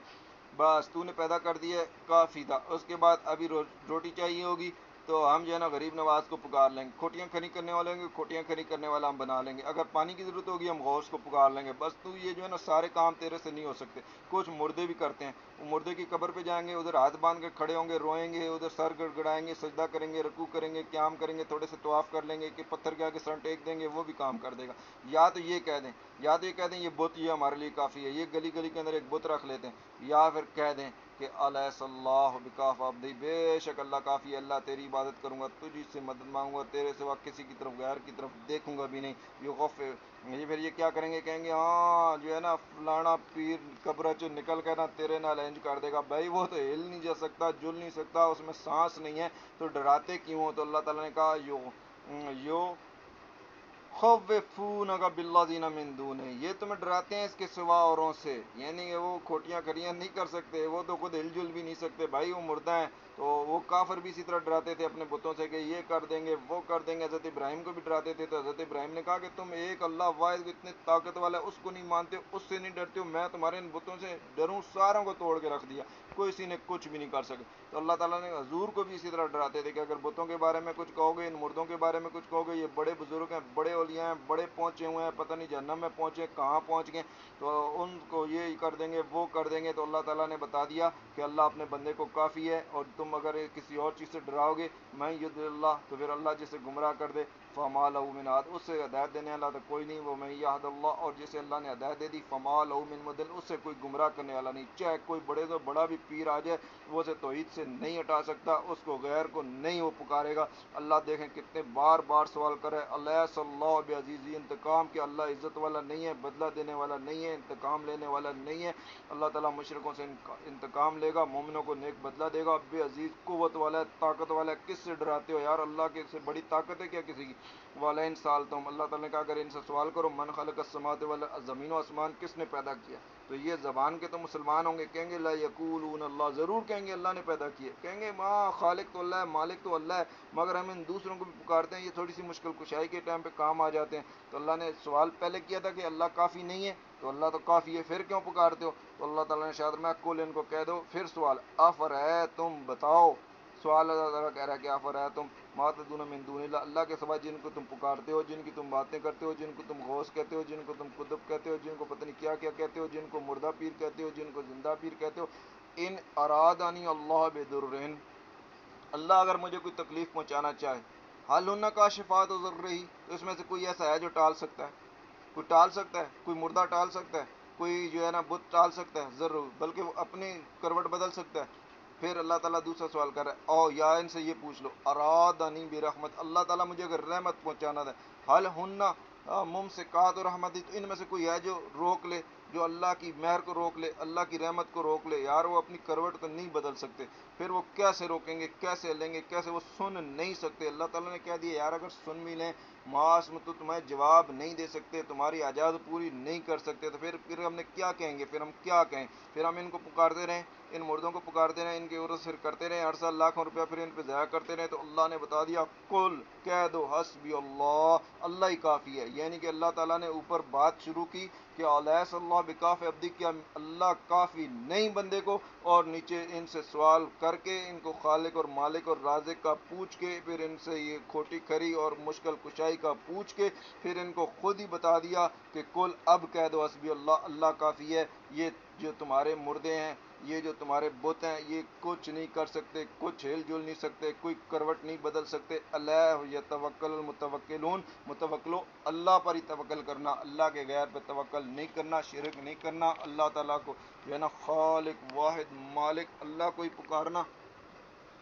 Speaker 1: بس تو نے پیدا کر دیا کافی تھا، اس کے بعد ابھی روٹی چاہیے ہوگی تو ہم جو ہے نا غریب نواز کو پکار لیں گے، کھوٹیاں کھڑی کرنے والے ہوں گے، کھوٹیاں کھڑی کرنے والا ہم بنا لیں گے، اگر پانی کی ضرورت ہوگی ہم غوث کو پکار لیں گے، بس تو یہ جو ہے نا سارے کام تیرے سے نہیں ہو سکتے۔ کچھ مردے بھی کرتے ہیں، وہ مردے کی قبر پہ جائیں گے، ادھر ہاتھ باندھ کے کھڑے ہوں گے، روئیں گے، ادھر سر گڑگڑائیں گے، سجدہ کریں گے، رکوع کریں گے، قیام کریں گے، تھوڑے سے طواف کر لیں گے کہ پتھر کے آگے سر ٹیک دیں گے، وہ بھی کام کر دے گا۔ یا تو یہ کہہ دیں، یا تو یہ کہہ دیں یہ بت یہ ہمارے لیے کافی ہے، یہ گلی گلی کے اندر ایک بت رکھ لیتے ہیں، یا پھر کہہ دیں کہ الیس اللہ بکاف عبدی، بے شک اللہ کافی ہے، اللہ تیری عبادت کروں گا، تجھ سے مدد مانگوں گا، تیرے سوا کسی کی طرف غیر کی طرف دیکھوں گا بھی نہیں. یغفر، یہ پھر یہ کیا کریں گے، کہیں گے ہاں جو ہے نا فلانا پیر قبر چ نکل کے نا تیرے نال انج کر دے گا. بھائی وہ تو ہل نہیں جا سکتا، جل نہیں سکتا، اس میں سانس نہیں ہے، تو ڈراتے کیوں ہو؟ تو اللہ تعالیٰ نے کہا یو خوفونک بالذین من دونہ، یہ تمہیں ڈراتے ہیں اس کے سوا اوروں سے، یعنی کہ وہ کھوٹیاں کھڑیاں نہیں کر سکتے، وہ تو خود ہل جل بھی نہیں سکتے، بھائی وہ مردہ ہیں. تو وہ کافر بھی اسی طرح ڈراتے تھے اپنے بتوں سے کہ یہ کر دیں گے وہ کر دیں گے. حضرت ابراہیم کو بھی ڈراتے تھے، تو حضرت ابراہیم نے کہا کہ تم ایک اللہ واحد اتنے طاقت والا ہے اس کو نہیں مانتے، اس سے نہیں ڈرتے ہو، میں تمہارے ان بتوں سے ڈروں، ساروں کو توڑ کے رکھ دیا، کوئی کسی نے کچھ بھی نہیں کر سکے. تو اللہ تعالیٰ نے حضور کو بھی اسی طرح ڈراتے تھے کہ اگر بتوں کے بارے میں کچھ کہو گے، ان مردوں کے بارے میں کچھ کہو گے، یہ بڑے بزرگ ہیں، بڑے اولیاء ہیں، بڑے پہنچے ہوئے ہیں، پتہ نہیں جہنم میں پہنچے کہاں پہنچ گئے، تو ان کو یہ کر دیں گے وہ کر دیں گے. تو اللہ تعالیٰ نے بتا دیا کہ اللہ اپنے بندے کو کافی ہے، اور تم اگر کسی اور چیز سے ڈراؤ گے، میں یضلل اللہ، تو پھر اللہ جسے گمراہ کر دے، فما لہ من ہاد، اس سے ہدایت دینے والا تو کوئی نہیں، وہ میں یہد اللہ، اور جسے اللہ نے ہدایت دے دی، فما لہ من مضل، اس سے کوئی گمراہ کرنے والا نہیں. چاہے کوئی بڑے تو بڑا بھی پیر آ جائے، وہ اسے توحید سے نہیں ہٹا سکتا، اس کو غیر کو نہیں وہ پکارے گا. اللہ دیکھیں کتنے بار بار سوال کرے، الیس اللہ بعزیز انتقام، کہ اللہ عزت والا نہیں ہے، بدلہ دینے والا نہیں ہے، انتقام لینے والا نہیں ہے. اللہ تعالیٰ مشرکوں سے انتقام لے گا، مومنوں کو نیک بدلہ دے گا. بے عزیز قوت والا ہے، طاقت والا ہے، کس سے ڈراتے ہو یار؟ اللہ کے سے بڑی طاقت ہے کیا کسی کی؟ والین سالتم، اللہ تعالیٰ نے کہا اگر ان سے سوال کرو، من خلق السماوات والارض، زمین و آسمان کس نے پیدا کیا؟ تو یہ زبان کے تو مسلمان ہوں گے، کہیں گے لا یقولون اللہ، ضرور کہیں گے اللہ نے پیدا کیے، کہیں گے ماں خالق تو اللہ ہے، مالک تو اللہ ہے، مگر ہم ان دوسروں کو بھی پکارتے ہیں، یہ تھوڑی سی مشکل کشائی کے ٹائم پہ کام آ جاتے ہیں. تو اللہ نے سوال پہلے کیا تھا کہ اللہ کافی نہیں ہے، تو اللہ تو کافی ہے، پھر کیوں پکارتے ہو؟ تو اللہ تعالیٰ نے شاید میں کل ان کو کہہ دو، پھر سوال تم بتاؤ، سوال اللہ تعالیٰ کہہ رہا ہے کہ تم ما تدعون من دون اللہ، اللہ کے سوا جن کو تم پکارتے ہو، جن کی تم باتیں کرتے ہو، جن کو تم غوث کہتے ہو، جن کو تم قطب کہتے ہو، جن کو پتہ نہیں کیا کیا کہتے ہو، جن کو مردہ پیر کہتے ہو، جن کو زندہ پیر کہتے ہو، ان ارادانی اللہ بدرن، اللہ اگر مجھے کوئی تکلیف پہنچانا چاہے، حل ہن کاشفات ضر رہی، تو اس میں سے کوئی ایسا ہے جو ٹال سکتا ہے؟ کوئی ٹال سکتا ہے؟ کوئی مردہ ٹال سکتا ہے؟ کوئی جو ہے نا بت ٹال سکتا ہے؟ ضرور، بلکہ وہ اپنی کروٹ بدل سکتا ہے. پھر اللہ تعالیٰ دوسرا سوال کر رہا ہے، او یا ان سے یہ پوچھ لو، ارادنی برحمت، اللہ تعالیٰ مجھے اگر رحمت پہنچانا تھا، حل ہن ممسکات رحمتی، تو ان میں سے کوئی ہے جو روک لے، جو اللہ کی مہر کو روک لے، اللہ کی رحمت کو روک لے؟ یار وہ اپنی کروٹ کو نہیں بدل سکتے، پھر وہ کیسے روکیں گے، کیسے لیں گے، کیسے؟ وہ سن نہیں سکتے. اللہ تعالیٰ نے کہہ دیا یار اگر سن بھی لیں، معاص میں تو تمہیں جواب نہیں دے سکتے، تمہاری حاجات پوری نہیں کر سکتے، تو پھر ہم نے کیا کہیں گے؟ پھر ہم کیا کہیں؟ پھر ہم ان کو پکارتے رہیں، ان مردوں کو پکارتے رہیں، ان کے عرض پھر کرتے رہیں، ہر سال لاکھوں روپیہ پھر ان پہ ضائع کرتے رہیں. تو اللہ نے بتا دیا، قل، کہہ دو، حسبی اللہ، اللہ ہی کافی ہے. یعنی کہ اللہ تعالیٰ نے اوپر بات شروع کی کہ الیس اللہ بکاف عبدی، کیا اللہ کافی نہیں بندے کو، اور نیچے ان سے سوال کر کے، ان کو خالق اور مالک اور رازق کا پوچھ کے، پھر ان سے یہ کھوٹی کھری اور مشکل کشائی کا پوچھ کے، پھر ان کو خود ہی بتا دیا کہ کل، اب کہہ دو حسبی اللہ، اللہ کافی ہے. یہ جو تمہارے مردے ہیں، یہ جو تمہارے بت ہیں، یہ کچھ نہیں کر سکتے، کچھ ہل جل نہیں سکتے، کوئی کروٹ نہیں بدل سکتے. اللہ یتوکل المتوکلون، متوکلو، اللہ پر ہی توکل کرنا، اللہ کے غیر پہ توکل نہیں کرنا، شرک نہیں کرنا، اللہ تعالیٰ کو جو ہے نا خالق واحد مالک اللہ کو ہی پکارنا،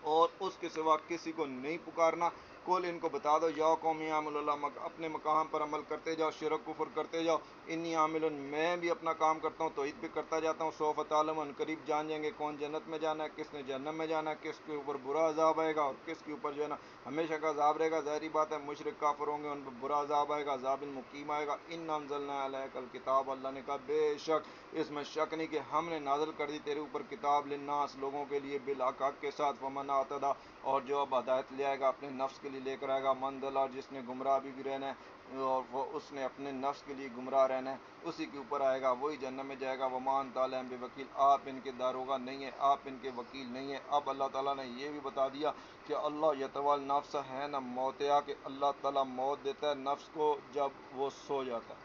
Speaker 1: اور اس کے سوا کسی کو نہیں پکارنا. کل، ان کو بتا دو، یا قوم عامل اللہ، اپنے مقام پر عمل کرتے جاؤ، شرک کفر کرتے جاؤ، انی عامل، میں بھی اپنا کام کرتا ہوں، توحید بھی کرتا جاتا ہوں. سوف تعلمون، قریب جان جائیں گے کون جنت میں جانا ہے، کس نے جہنم میں جانا ہے، کس کے اوپر برا عذاب آئے گا اور کس کے اوپر جو ہے نا ہمیشہ کا عذاب رہے گا. ظاہری بات ہے مشرک کافر ہوں گے، ان پر برا عذاب آئے گا، عذاب مقیم آئے گا. ان انزلنا الیک الکتاب، اللہ نے کہا بے شک اس میں شک نہیں کہ ہم نے نازل کر دی تیرے اوپر کتاب، للناس، لوگوں کے لیے، بالحق، حق کے ساتھ، فمن اعتدی، اور جو اب ہدایت لے آئے گا اپنے نفس کے لیے لے کر آئے گا، من ضل، اور جس نے گمراہ بھی رہنا ہے، اور وہ اس نے اپنے نفس کے لیے گمراہ رہنا ہے، اسی کے اوپر آئے گا، وہی جہنم میں جائے گا. وما انت علیہم بوکیل، آپ ان کے داروغہ نہیں ہیں، آپ ان کے وکیل نہیں ہیں. اب اللہ تعالیٰ نے یہ بھی بتا دیا کہ اللہ یتول نفس ہے نا موتیا، کہ اللہ تعالیٰ موت دیتا ہے نفس کو جب وہ سو جاتا ہے،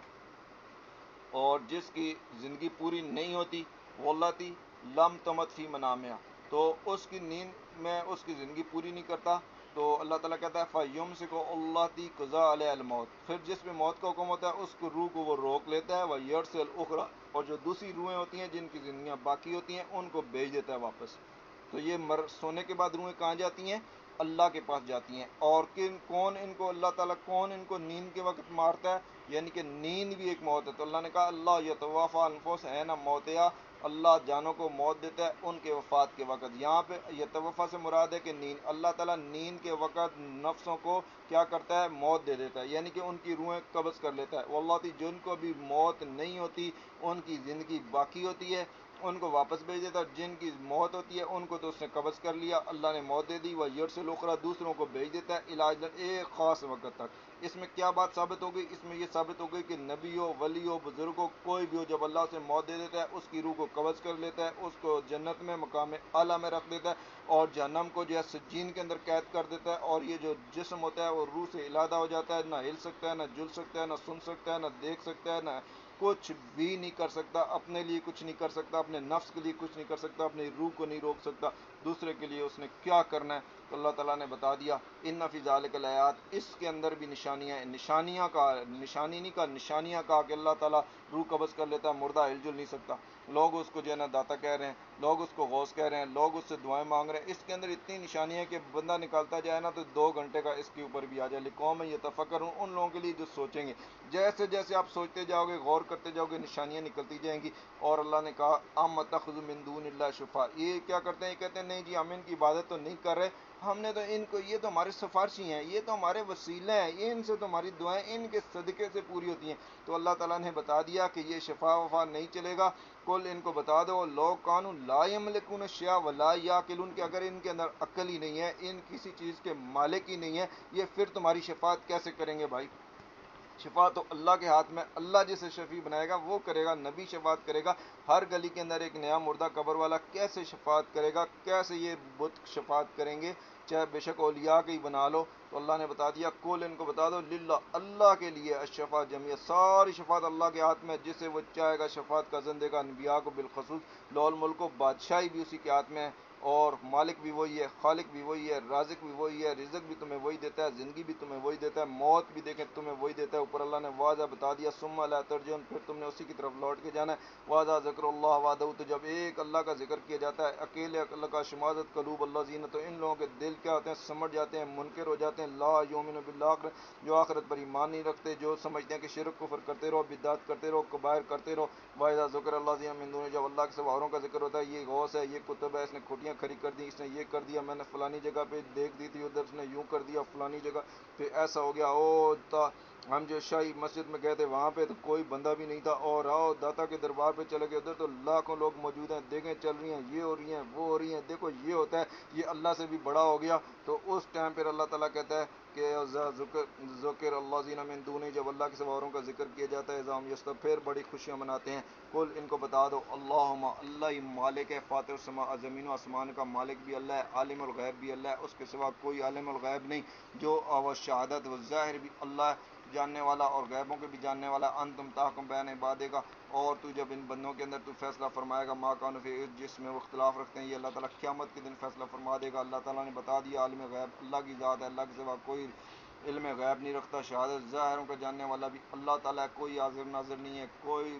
Speaker 1: اور جس کی زندگی پوری نہیں ہوتی، واللتی لم تمت فی منامها، تو اس کی نیند میں اس کی زندگی پوری نہیں کرتا، تو اللہ تعالیٰ کہتا ہے فَيُمْسِكُ اللَّاتِي قَضَىٰ عَلَيْهَا الْمَوْتَ، پھر جس پہ موت کا حکم ہوتا ہے اس کو روح کو وہ روک لیتا ہے، وَيُرْسِلُ الْأُخْرَىٰ، اور جو دوسری روحیں ہوتی ہیں جن کی زندگیاں باقی ہوتی ہیں ان کو بھیج دیتا ہے واپس۔ تو یہ سونے کے بعد روحیں کہاں جاتی ہیں؟ اللہ کے پاس جاتی ہیں۔ اور کون ان کو اللہ تعالیٰ کون ان کو نیند کے وقت مارتا ہے؟ یعنی کہ نیند بھی ایک موت ہے۔ تو اللہ نے کہا اللہ یتوفی الانفس حین موتہا، اللہ جانوں کو موت دیتا ہے ان کے وفات کے وقت۔ یہاں پہ یتوفی سے مراد ہے کہ نیند، اللہ تعالیٰ نیند کے وقت نفسوں کو کیا کرتا ہے؟ موت دے دیتا ہے، یعنی کہ ان کی روحیں قبض کر لیتا ہے۔ واللہ جن کو بھی موت نہیں ہوتی ان کی زندگی باقی ہوتی ہے ان کو واپس بھیج دیتا ہے، جن کی موت ہوتی ہے ان کو تو اس نے قبض کر لیا، اللہ نے موت دے دی، وہ یرسل اخرى دوسروں کو بھیج دیتا ہے علاج ایک خاص وقت تک۔ اس میں کیا بات ثابت ہو گئی؟ اس میں یہ ثابت ہو گئی کہ نبی ہو، ولی ہو، بزرگ ہو، کوئی بھی ہو، جب اللہ اسے موت دے دیتا ہے اس کی روح کو قبض کر لیتا ہے، اس کو جنت میں مقام اعلیٰ میں رکھ دیتا ہے، اور جہنم کو جو ہے سجین کے اندر قید کر دیتا ہے، اور یہ جو جسم ہوتا ہے وہ روح سے علیحدہ ہو جاتا ہے، نہ ہل سکتا ہے، نہ جل سکتا ہے، نہ سن سکتا ہے، نہ دیکھ سکتا ہے، نہ کچھ بھی نہیں کر سکتا، اپنے لیے کچھ نہیں کر سکتا، اپنے نفس کے لیے کچھ نہیں کر سکتا، اپنی روح کو نہیں روک سکتا، دوسرے کے لیے اس نے کیا کرنا ہے تو اللہ تعالیٰ نے بتا دیا ان فی ذالک الآیات، اس کے اندر بھی نشانیاں ہیں۔ نشانیاں کا نشانی نہیں کہا، نشانیاں کہا کہ اللہ تعالیٰ روح قبض کر لیتا ہے، مردہ ہل جل نہیں سکتا، لوگ اس کو جو ہے نا داتا کہہ رہے ہیں، لوگ اس کو غوث کہہ رہے ہیں، لوگ اس سے دعائیں مانگ رہے ہیں، اس کے اندر اتنی نشانیاں ہیں کہ بندہ نکالتا جائے نا تو 2 گھنٹے کا اس کے اوپر بھی آ جائے۔ لقوم یتفکرون، ان لوگوں کے لیے جو سوچیں گے، جیسے جیسے آپ سوچتے جاؤ گے، غور کرتے جاؤ گے، نشانیاں نکلتی جائیں گی۔ اور اللہ نے کہا ام اتخذوا من دون اللہ شفعاء، یہ کیا کرتے ہیں؟ یہ کہتے ہیں نہیں جی ہم ان کی عبادت تو نہیں کر رہے، ہم نے تو ان کو، یہ تو ہمارے سفارشی ہیں، یہ تو ہمارے وسیلے ہیں، یہ ان سے تو ہماری دعائیں ان کے صدقے سے پوری ہوتی ہیں۔ تو اللہ تعالیٰ نے بتا دیا کہ یہ شفا وفا نہیں چلے گا۔ کل ان کو بتا دو لوگ کانوا لا یملکون الشیء ولا یعقلون، کہ اگر ان کے اندر عقل ہی نہیں ہے، ان کسی چیز کے مالک ہی نہیں ہے، یہ پھر تمہاری شفاعت کیسے کریں گے بھائی؟ شفا تو اللہ کے ہاتھ میں، اللہ جسے شفیع بنائے گا وہ کرے گا، نبی شفاعت کرے گا۔ ہر گلی کے اندر ایک نیا مردہ قبر والا کیسے شفاعت کرے گا؟ کیسے یہ بت شفاعت کریں گے؟ چاہے بے شک اولیاء کی بنا لو۔ تو اللہ نے بتا دیا کل ان کو بتا دو للہ، اللہ کے لیے الشفاعت جمیع، ساری شفاعت اللہ کے ہاتھ میں، جسے وہ چاہے گا شفاعت کا اذن دے گا، انبیاء کو بالخصوص، لول ملک و بادشاہی بھی اسی کے ہاتھ میں ہے، اور مالک بھی وہی ہے، خالق بھی وہی ہے، رازق بھی وہی ہے، رزق بھی تمہیں وہی دیتا ہے، زندگی بھی تمہیں وہی دیتا ہے، موت بھی دیکھیں تمہیں وہی دیتا ہے۔ اوپر اللہ نے واضح بتا دیا ثم لا ترجعون، پھر تم نے اسی کی طرف لوٹ کے جانا ہے۔ واضح ذکر اللہ وحدہ، تو جب ایک اللہ کا ذکر کیا جاتا ہے اکیلے اللہ کا، شمازت قلوب اللہ زینہ، تو ان لوگوں کے دل کیا ہوتے ہیں؟ سمجھ جاتے ہیں، منکر ہو جاتے ہیں، لا یؤمن بالآخرہ، جو آخرت پر ایمان نہیں رکھتے، جو سمجھتے ہیں کہ شرک کفر کرتے رہو، بدعت کرتے رہو، کبائر کرتے رہو۔ واذا ذکر اللہ زین من دون، جب اللہ کے سوا اوروں کا ذکر ہوتا ہے، یہ غوث ہے، یہ کتب ہے، اس نے کھوٹیاں کھڑی کر دی، اس نے یہ کر دیا، میں نے فلانی جگہ پہ دیکھ دی تھی، ادھر اس نے یوں کر دیا، فلانی جگہ پہ ایسا ہو گیا، ہم جو شاہی مسجد میں گئے تھے وہاں پہ تو کوئی بندہ بھی نہیں تھا، اور آؤ داتا کے دربار پہ چلے گئے، ادھر تو لاکھوں لوگ موجود ہیں، دیکھیں چل رہی ہیں، یہ ہو رہی ہیں، وہ ہو رہی ہیں، دیکھو یہ ہوتا ہے، یہ اللہ سے بھی بڑا ہو گیا۔ تو اس ٹائم پہ اللہ تعالیٰ کہتا ہے کہ ذکر اللہ زین من دونہ، جب اللہ کے سوا اوروں کا ذکر کیا جاتا ہے، اذا یستغفرون، پھر بڑی خوشیاں مناتے ہیں۔ کل ان کو بتا دو اللہم، اللہ ہی مالک ہے، فاطر السماء، زمین و آسمان کا مالک بھی اللہ ہے، عالم الغیب بھی اللہ ہے، اس کے سوا کوئی عالم الغیب نہیں، جو و شہادت و ظاہر بھی اللہ ہے، جاننے والا اور غیبوں کے بھی جاننے والا۔ انتم تحکم بین عبادے کا، اور تو جب ان بندوں کے اندر تو فیصلہ فرمائے گا، ما کانوا فی، جس میں وہ اختلاف رکھتے ہیں، یہ اللہ تعالیٰ قیامت کے دن فیصلہ فرما دے گا۔ اللہ تعالیٰ نے بتا دیا عالم غیب اللہ کی ذات ہے، اللہ کے سوا کوئی علم غیب نہیں رکھتا، شہادت ظاہروں کا جاننے والا بھی اللہ تعالیٰ ہے، کوئی حاضر ناظر نہیں ہے، کوئی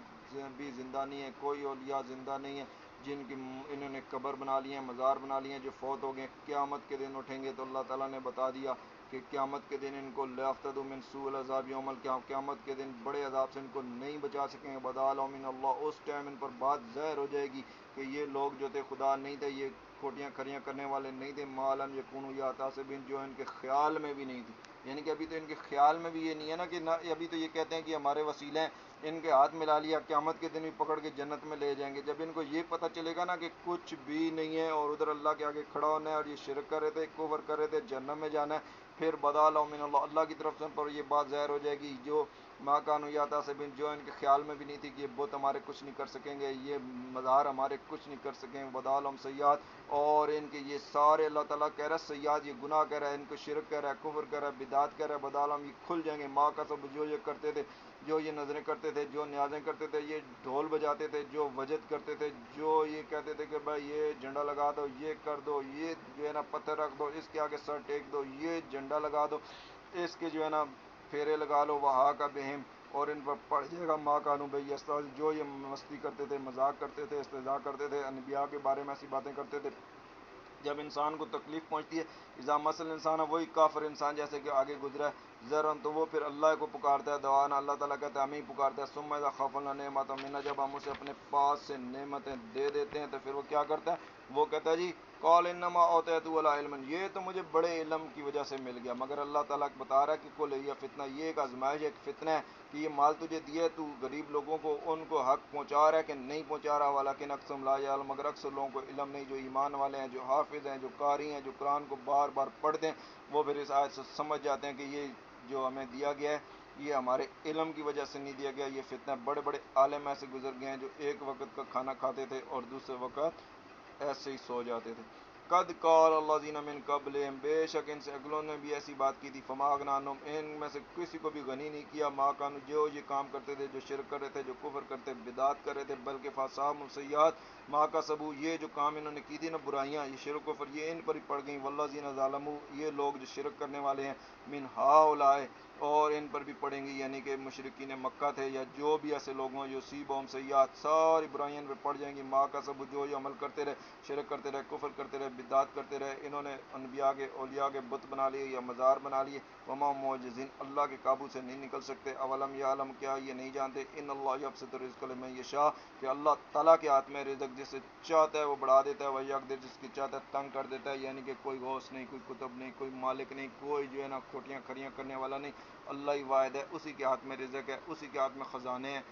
Speaker 1: بھی زندہ نہیں ہے، کوئی اولیاء زندہ نہیں ہے جن کی انہوں نے قبر بنا لی ہیں، مزار بنا لیے ہیں، جو فوت ہو گئے، قیامت کے دن اٹھیں گے۔ تو اللہ تعالیٰ نے بتا دیا کہ قیامت کے دن ان کو لیفتدوا من سوء العذاب یوم القیامہ، قیامت کے دن بڑے عذاب سے ان کو نہیں بچا سکیں گے، بدا لهم من اللہ، اس ٹائم ان پر بات ظاہر ہو جائے گی کہ یہ لوگ جو تھے خدا نہیں تھے، یہ کھوٹیاں کھریاں کرنے والے نہیں تھے، ما لم یکونوا یحتسبون، جو ان کے خیال میں بھی نہیں تھی، یعنی کہ ابھی تو ان کے خیال میں بھی یہ نہیں ہے نا کہ نہ، ابھی تو یہ کہتے ہیں کہ ہمارے وسیلے ہیں، ان کے ہاتھ ملا لیا، قیامت کے دن بھی پکڑ کے جنت میں لے جائیں گے۔ جب ان کو یہ پتہ چلے گا نا کہ کچھ بھی نہیں ہے اور ادھر اللہ کے آگے کھڑا ہونا ہے، اور یہ شرک کر رہے تھے، کفر کر رہے تھے، جہنم میں جانا ہے، پھر بدا لهم من اللہ، اللہ کی طرف سے ان پر یہ بات ظاہر ہو جائے گی، جو ما کانوا یحتسبون، جو ان کے خیال میں بھی نہیں تھی کہ یہ بت ہمارے کچھ نہیں کر سکیں گے، یہ مزار ہمارے کچھ نہیں کر سکیں گے، بدا لهم سیئات، اور ان کے یہ سارے اللہ تعالیٰ کہہ رہا ہے سیئات، یہ گناہ کہہ رہا ہے، ان کو شرک کہہ رہا ہے، کفر کہہ رہا ہے، بدعت کہہ رہا ہے، بدا لهم، یہ کھل جائیں گے، ما کسبوا، جو یہ کرتے تھے، جو یہ نظریں کرتے تھے، جو نیازیں کرتے تھے، یہ ڈھول بجاتے تھے، جو وجد کرتے تھے، جو یہ کہتے تھے کہ بھائی یہ جھنڈا لگا دو، یہ کر دو، یہ جو ہے نا پتھر رکھ دو، اس کے آگے سر ٹیک دو، یہ جھنڈا لگا دو، اس کے جو ہے نا پھیرے لگا لو، وہاں کا بہم، اور ان پر پڑ جائے گا ماں کانو بھائی استاذ، جو یہ مستی کرتے تھے، مذاق کرتے تھے، استہزاء کرتے تھے، انبیاء کے بارے میں ایسی باتیں کرتے تھے. جب انسان کو تکلیف پہنچتی ہے، اذا مسل انسان، وہی کافر انسان جیسے کہ آگے گزرا ہے، ذرن، تو وہ پھر اللہ کو پکارتا ہے، دعانا، اللہ تعالیٰ کہتا ہے ہمیں ہی پکارتا ہے، ثم اذا خافنا نعمت منا، جب ہم اسے اپنے پاس سے نعمتیں دے دیتے ہیں تو پھر وہ کیا کرتا ہے، وہ کہتا ہے جی قال انما اوتیت علی علم، یہ تو مجھے بڑے علم کی وجہ سے مل گیا. مگر اللہ تعالیٰ بتا رہا ہے کہ کل یہ فتنہ، یہ ایک آزمائش، ایک فتنہ ہے کہ یہ مال تجھے دیا ہے، تو غریب لوگوں کو ان کو حق پہنچا رہا ہے کہ نہیں پہنچا رہا، ولیکن اکثر لا یعلمون، مگر اکثر لوگوں کو علم نہیں. جو ایمان والے ہیں، جو حافظ ہیں، جو قاری ہیں، جو قرآن کو بار بار پڑھتے ہیں، وہ پھر اس آیت سے سمجھ جاتے ہیں کہ یہ جو ہمیں دیا گیا ہے یہ ہمارے علم کی وجہ سے نہیں دیا گیا، یہ فتنہ. بڑے بڑے عالم ایسے گزر گئے ہیں جو ایک وقت کا کھانا کھاتے تھے اور دوسرے وقت ایسے ہی سو جاتے تھے. قد قال الذین من قبلہم، بے شک ان سے اگلوں نے بھی ایسی بات کی تھی، فما اغنی عنہم، ان میں سے کسی کو بھی غنی نہیں کیا، ما کانوا، جو یہ کام کرتے تھے، جو شرک کر رہے تھے، جو کفر کرتے، بدعت کر رہے تھے، بلکہ فاصابہم السیئات ما کسبوا، یہ جو کام انہوں نے کی تھی نا برائیاں، یہ شرک کفر، یہ ان پر ہی پڑ گئیں. والذین ظلموا، یہ لوگ جو شرک کرنے والے ہیں، من ہؤلاء، اور ان پر بھی پڑیں گی، یعنی کہ مشرکین مکہ تھے یا جو بھی ایسے لوگ ہوں، یصیبہم سیئات، ساری برائیاں ان پہ پڑ جائیں گی، ما کسبوا، جو یہ عمل کرتے رہے، شرک کرتے رہے، کفر کرتے رہے، بدعت کرتے رہے، انہوں نے انبیاء کے، اولیاء کے بت بنا لیے یا مزار بنا لیے. وما هم معجزین، اللہ کے قابو سے نہیں نکل سکتے. اولم یعلم، کیا یہ نہیں جانتے، ان اللہ یبسط الرزق لمن یشاء، کہ اللہ تعالیٰ کے ہاتھ میں رزق جسے چاہتا ہے وہ بڑھا دیتا ہے، ویقدر، جس کی چاہتا ہے تنگ کر دیتا ہے. یعنی کہ کوئی غوث نہیں، کوئی کتب نہیں، کوئی مالک نہیں، کوئی جو ہے نا کھوٹیاں کھڑیاں کرنے والا نہیں، اللہ ہی واحد ہے، اسی کے ہاتھ میں رزق ہے، اسی کے ہاتھ میں خزانے ہیں.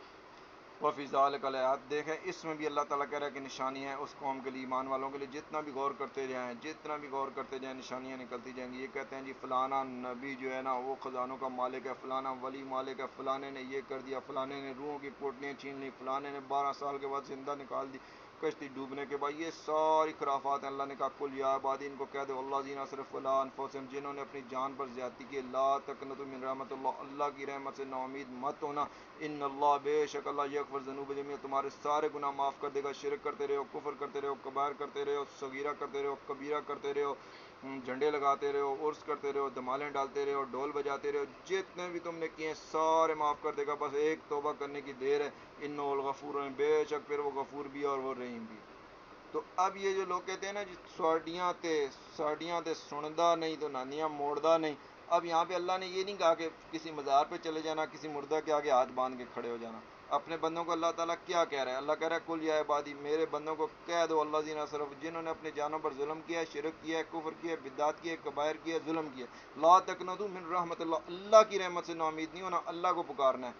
Speaker 1: وفی ذالک الآیات، دیکھیں اس میں بھی اللہ تعالیٰ کہہ رہا ہے کہ نشانی ہے اس قوم کے لیے، ایمان والوں کے لیے. جتنا بھی غور کرتے جائیں، جتنا بھی غور کرتے جائیں، نشانیاں نکلتی جائیں گی. یہ کہتے ہیں جی فلانا نبی جو ہے نا وہ خزانوں کا مالک ہے، فلانا ولی مالک ہے، فلانے نے یہ کر دیا، فلانے نے روحوں کی پوٹلیاں چھین لی، فلانے نے 12 سال کے بعد زندہ نکال دی کشتی ڈوبنے کے بعد. یہ ساری خرافات ہیں. اللہ نے کہا کل یا عبادی، ان کو کہہ دو، اللہ زینہ صرف علی انفسہم، جنہوں نے اپنی جان پر زیادتی کی، لا تقنطوا من رحمت اللہ، اللہ کی رحمت سے نا امید مت ہونا. ان اللہ، بے شک اللہ، یغفر الذنوب جميعا، تمہارے سارے گناہ معاف کر دے گا. شرک کرتے رہو، کفر کرتے رہو، کبائر کرتے رہو، صغیرہ کرتے رہو، کبیرہ کرتے رہو، جھنڈے لگاتے رہو، عرس کرتے رہو، دمالیں ڈالتے رہو، ڈھول بجاتے رہو، جتنے بھی تم نے کیے ہیں سارے معاف کر دے گا. بس ایک توبہ کرنے کی دیر ہے. انہ الغفور الرحیم، بے شک پھر وہ غفور بھی ہے اور وہ رحیم بھی. تو اب یہ جو لوگ کہتے ہیں نا جی ساڑیاں تے سندا نہیں تو نانیاں موڑدا نہیں، اب یہاں پہ اللہ نے یہ نہیں کہا کہ کسی مزار پہ چلے جانا، کسی مردہ کے آگے ہاتھ باندھ کے کھڑے ہو جانا. اپنے بندوں کو اللہ تعالیٰ کیا کہہ رہا ہے؟ اللہ کہہ رہا ہے کل یا عبادی، میرے بندوں کو کہہ دو، اللہ زینہ صرف، جنہوں نے اپنے جانوں پر ظلم کیا ہے، شرک کیا ہے، کفر کیا ہے، بدعت کی ہے، کبائر کی ہے، ظلم کیا ہے، لا تقنطوا من رحمت اللہ، اللہ کی رحمت سے نا امید نہیں ہونا. اللہ کو پکارنا ہے،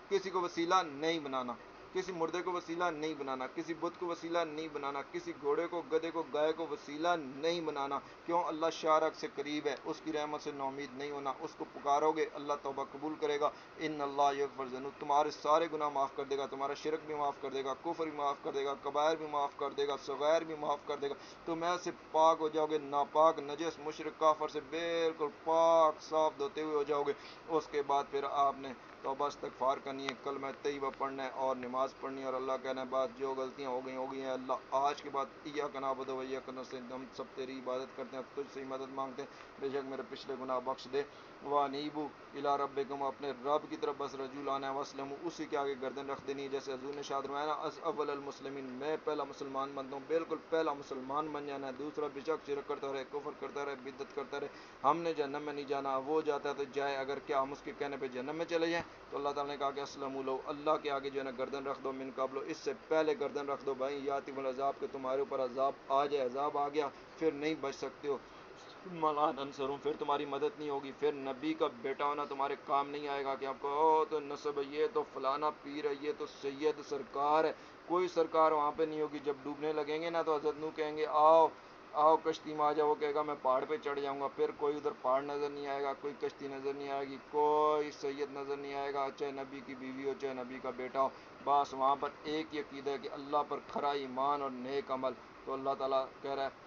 Speaker 1: کسی کو وسیلہ نہیں بنانا، کسی مردے کو وسیلہ نہیں بنانا، کسی بت کو وسیلہ نہیں بنانا، کسی گھوڑے کو، گدھے کو، گائے کو وسیلہ نہیں بنانا. کیوں؟ اللہ شارک سے قریب ہے، اس کی رحمت سے نا امید نہیں ہونا. اس کو پکارو گے اللہ توبہ قبول کرے گا. ان اللہ یغفر الذنوب، تمہارے سارے گناہ معاف کر دے گا، تمہارا شرک بھی معاف کر دے گا، کفر بھی معاف کر دے گا، کبائر بھی معاف کر دے گا، صغائر بھی معاف کر دے گا. تم ایسے پاک ہو جاؤ گے، ناپاک، نجس، مشرک، کافر سے بالکل پاک صاف دھوتے ہوئے ہو جاؤ گے. اس کے بعد پھر آپ نے توبہ استغفار کرنی ہے، کلمہ طیبہ پڑھنا ہے اور نماز پڑھنی ہے، اور اللہ کہنا ہے بات جو غلطیاں ہو گئی ہیں اللہ، آج کے بعد ایاک نعبد و ایاک نستعین، ہم سب تیری عبادت کرتے ہیں، تجھ سے ہی مدد مانگتے ہیں، بے شک میرے پچھلے گناہ بخش دے. وانیبوا الی ربکم، اپنے رب کی طرف بس رجوع لانا ہے، واسلموا، اسی کے آگے گردن رکھ دینی ہے. جیسے حضور نے شاد فرمایا نا اول المسلمین، میں پہلا مسلمان بنتا ہوں، بالکل پہلا مسلمان بن جانا ہے. دوسرا بے شک شرک کرتا رہے، کفر کرتا رہے، بدعت کرتا رہے، ہم نے جہنم میں نہیں جانا، وہ جاتا ہے تو جائے، اگر کیا ہم اس کے کہنے پہ جہنم میں چلے جائیں. تو اللہ تعالیٰ نے کہا کہ اسلموا لہو، اللہ کے آگے جو ہے نا گردن رکھ دو، من قبل، اس سے پہلے گردن رکھ دو بھائی، یاتکم العذاب، کہ تمہارے اوپر عذاب آ جائے، عذاب آ گیا پھر نہیں بچ سکتے ہو. ثم لا تنصرون، پھر تمہاری مدد نہیں ہوگی، پھر نبی کا بیٹا ہونا تمہارے کام نہیں آئے گا کہ آپ کو او تو نسب ہے، یہ تو فلانا پیر ہے، یہ تو سید سرکار ہے. کوئی سرکار وہاں پہ نہیں ہوگی. جب ڈوبنے لگیں گے نا تو حضرت نوح کہیں گے آؤ آؤ کشتی میں آ جاؤ، وہ کہے گا میں پہاڑ پہ چڑھ جاؤں گا. پھر کوئی ادھر پہاڑ نظر نہیں آئے گا، کوئی کشتی نظر نہیں آئے گی، کوئی سید نظر نہیں آئے گا، چاہے نبی کی بیوی ہو، چاہے نبی کا بیٹا ہو. بس وہاں پر ایک ہی عقیدہ ہے کہ اللہ پر کھرا ایمان اور نیک عمل. تو اللہ تعالیٰ کہہ رہا ہے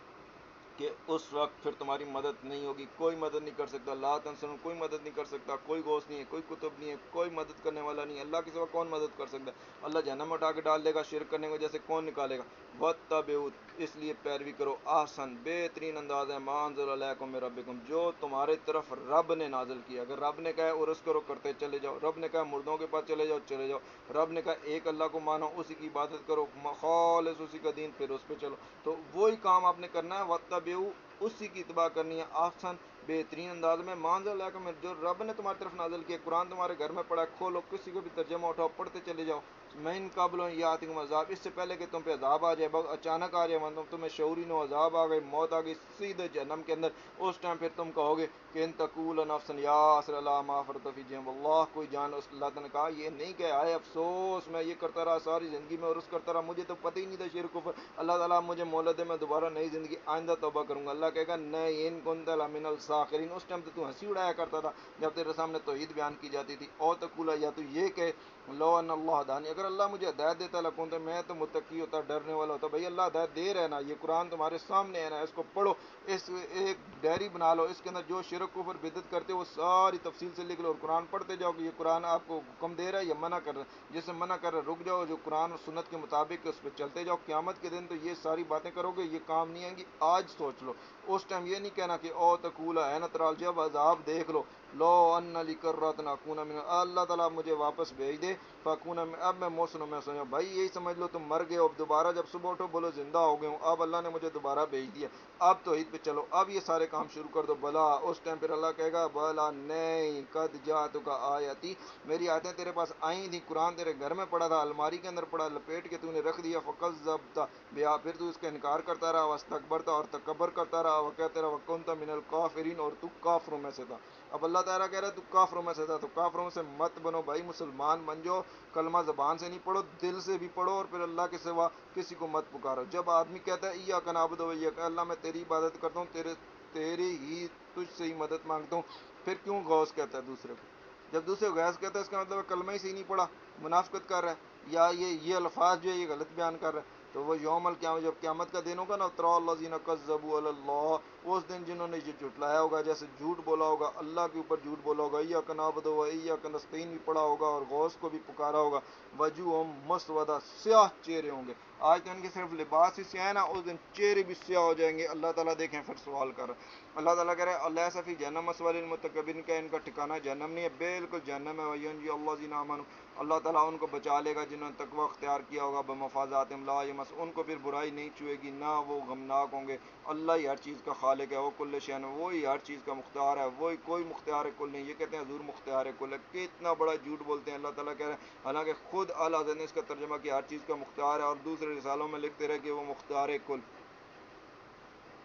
Speaker 1: کہ اس وقت پھر تمہاری مدد نہیں ہوگی، کوئی مدد نہیں کر سکتا، لا تنصرون کوئی مدد نہیں کر سکتا، کوئی غوث نہیں ہے، کوئی کتب نہیں ہے، کوئی مدد کرنے والا نہیں ہے، اللہ کے سوا کون مدد کر سکتا ہے؟ اللہ جہنم میں اٹھا کے ڈال دے گا، شرک کرنے کی وجہ سے کون نکالے گا؟ واتبعوا، اس لیے پیروی کرو، احسن بہترین انداز ہے، ما انزل علیکم من ربکم، جو تمہارے طرف رب نے نازل کیا۔ اگر رب نے کہا ہے عرس کرو، کرتے چلے جاؤ، رب نے کہا مردوں کے پاس چلے جاؤ، چلے جاؤ، رب نے کہا ایک اللہ کو مانو، اسی کی عبادت کرو، خالص اسی کا دین، پھر اس پہ چلو، تو وہی کام آپ نے کرنا ہے، واتبعوا، اسی کی اتباع کرنی ہے، احسن بہترین انداز میں، مانزل اللہ کا، جو رب نے تمہاری طرف نازل کیا، قرآن تمہارے گھر میں پڑھا، کھولو، کسی کو بھی ترجمہ اٹھاؤ، پڑھتے چلے جاؤ، میں ان قابل یاتکم عذاب، اس سے پہلے کہ تم پہ عذاب آ جائے، بہت اچانک آ جائے، مطلب تمہیں شعوری نو عذاب آ گئے، موت آ گئی سیدھے جہنم کے اندر، اس ٹائم پھر تم کہو گے کہ ان تقول نفس یا اسر اللہ ما فرط فی جنب اللہ، کوئی جان، اس اللہ تعالیٰ نے کہا یہ نہیں کہ آئے افسوس میں یہ کرتا رہا ساری زندگی میں اور اس کرتا رہا، مجھے تو پتہ ہی نہیں تھا شرک کفر، اللہ تعالیٰ مجھے مہلت دے، میں دوبارہ نئی زندگی آئندہ توبہ کروں گا۔ اللہ کہے گا نہیں، ان کنت لمن الساخرین، اس ٹائم تو ہنسی اڑایا کرتا تھا جب تیرے سامنے توحید بیان کی جاتی تھی، اور تقولا، یا تو یہ کہ لو ان اللہ ہدانی، اگر اللہ مجھے ہدایت دیتا لکون، تو میں تو متقی ہوتا، ڈرنے والا ہوتا۔ بھائی اللہ ہدایت دے رہا ہے نا، یہ قرآن تمہارے سامنے ہے نا، اس کو پڑھو، اس ایک ڈائری بنا لو، اس کے اندر جو شرک کفر بدعت کرتے وہ ساری تفصیل سے لکھ لو، اور قرآن پڑھتے جاؤ کہ یہ قرآن آپ کو حکم دے رہا ہے یا منع کر رہا ہے، جسے منع کر رہا ہے رک جاؤ، جو قرآن اور سنت کے مطابق اس پہ چلتے جاؤ، قیامت کے دن تو یہ ساری باتیں کرو گے، یہ کام نہیں آئیں گی، آج سوچ لو، اس ٹائم یہ نہیں کہنا کہ او تقولا ہے نا ترال، جب عذاب دیکھ لو، لو ان لی کرۃ اکون من، اللہ تعالیٰ مجھے واپس بھیج دے، فاکون من، اب میں محسنوں میں سمجھا، بھائی یہی سمجھ لو تم مر گئے ہو، اب دوبارہ جب صبح اٹھو بولو زندہ ہو گئے ہوں، اب اللہ نے مجھے دوبارہ بھیج دیا، اب توحید پہ چلو، اب یہ سارے کام شروع کر دو، بلا، اس ٹائم پھر اللہ کہے گا بلا نہیں، قد جاءتک آیاتی، میری آیتیں تیرے پاس آئی تھی، قرآن تیرے گھر میں پڑا تھا، الماری کے اندر پڑا، لپیٹ کے تو نے رکھ دیا، فکذبت بہا، پھر تو اس کا انکار کرتا رہا، واستکبرت، اور تکبر کرتا رہا، وکہتا رہا، وکنت من الکافرین، اور تو کافروں میں سے تھا۔ اب اللہ تعالیٰ کہہ رہا ہے تو کافروں میں سے تھا، تو کافروں میں سے مت بنو بھائی، مسلمان بن جاؤ، کلمہ زبان سے نہیں پڑھو، دل سے بھی پڑھو، اور پھر اللہ کے سوا کسی کو مت پکارو۔ جب آدمی کہتا ہے ایاک نعبد و ایاک، اللہ میں تیری عبادت کرتا ہوں، تیری ہی، تجھ سے ہی مدد مانگتا ہوں، پھر کیوں غوث کہتا ہے دوسرے کو؟ جب دوسرے کو غوث کہتا ہے اس کا مطلب کلمہ ہی صحیح نہیں پڑھا، منافقت کر رہا ہے، یا یہ الفاظ جو ہے یہ غلط بیان کر رہا ہے، تو وہ یوم القیامت، جب قیامت کا دن ہوگا نا، ترى الذین کذبوا علی اللہ، اس دن جنہوں نے یہ جھٹلایا ہوگا، جیسے جھوٹ بولا ہوگا، اللہ کے اوپر جھوٹ بولا ہوگا، ایاک نعبد و ایاک نستعین بھی پڑھا ہوگا، اور غوث کو بھی پکارا ہوگا، وجوہہم مسودہ، سیاہ چہرے ہوں گے، آج تو ان کے صرف لباس ہی سیاہ ہے نا، اس دن چہرے بھی سیاہ ہو جائیں گے۔ اللہ تعالیٰ دیکھیں پھر سوال کر رہا ہے، اللہ تعالیٰ کہہ رہا ہے اللہ فی جہنم مثوی للمتکبرین، کا ان کا ٹھکانہ جہنم نہیں ہے، بالکل جہنم ہے، وینجی اللہ الذین آمنوا، اللہ تعالیٰ ان کو بچا لے گا جنہوں نے تقوی اختیار کیا ہوگا، بمفازاتہم لا یمس، ان کو پھر برائی نہیں چھوئے گی، نہ وہ غمناک ہوں گے، اللہ ہی ہر چیز کا خالق ہے، وہ کل شیء، وہی ہر چیز کا مختار ہے، وہی، کوئی مختار کل نہیں، یہ کہتے ہیں حضور مختار کل ہے، کتنا بڑا جھوٹ بولتے ہیں، اللہ تعالیٰ کہہ رہے ہیں، حالانکہ خود اعلیٰ حضرت نے اس کا ترجمہ کیا ہر چیز کا مختار ہے، اور دوسرے رسالوں میں لکھتے رہے کہ وہ مختار کل،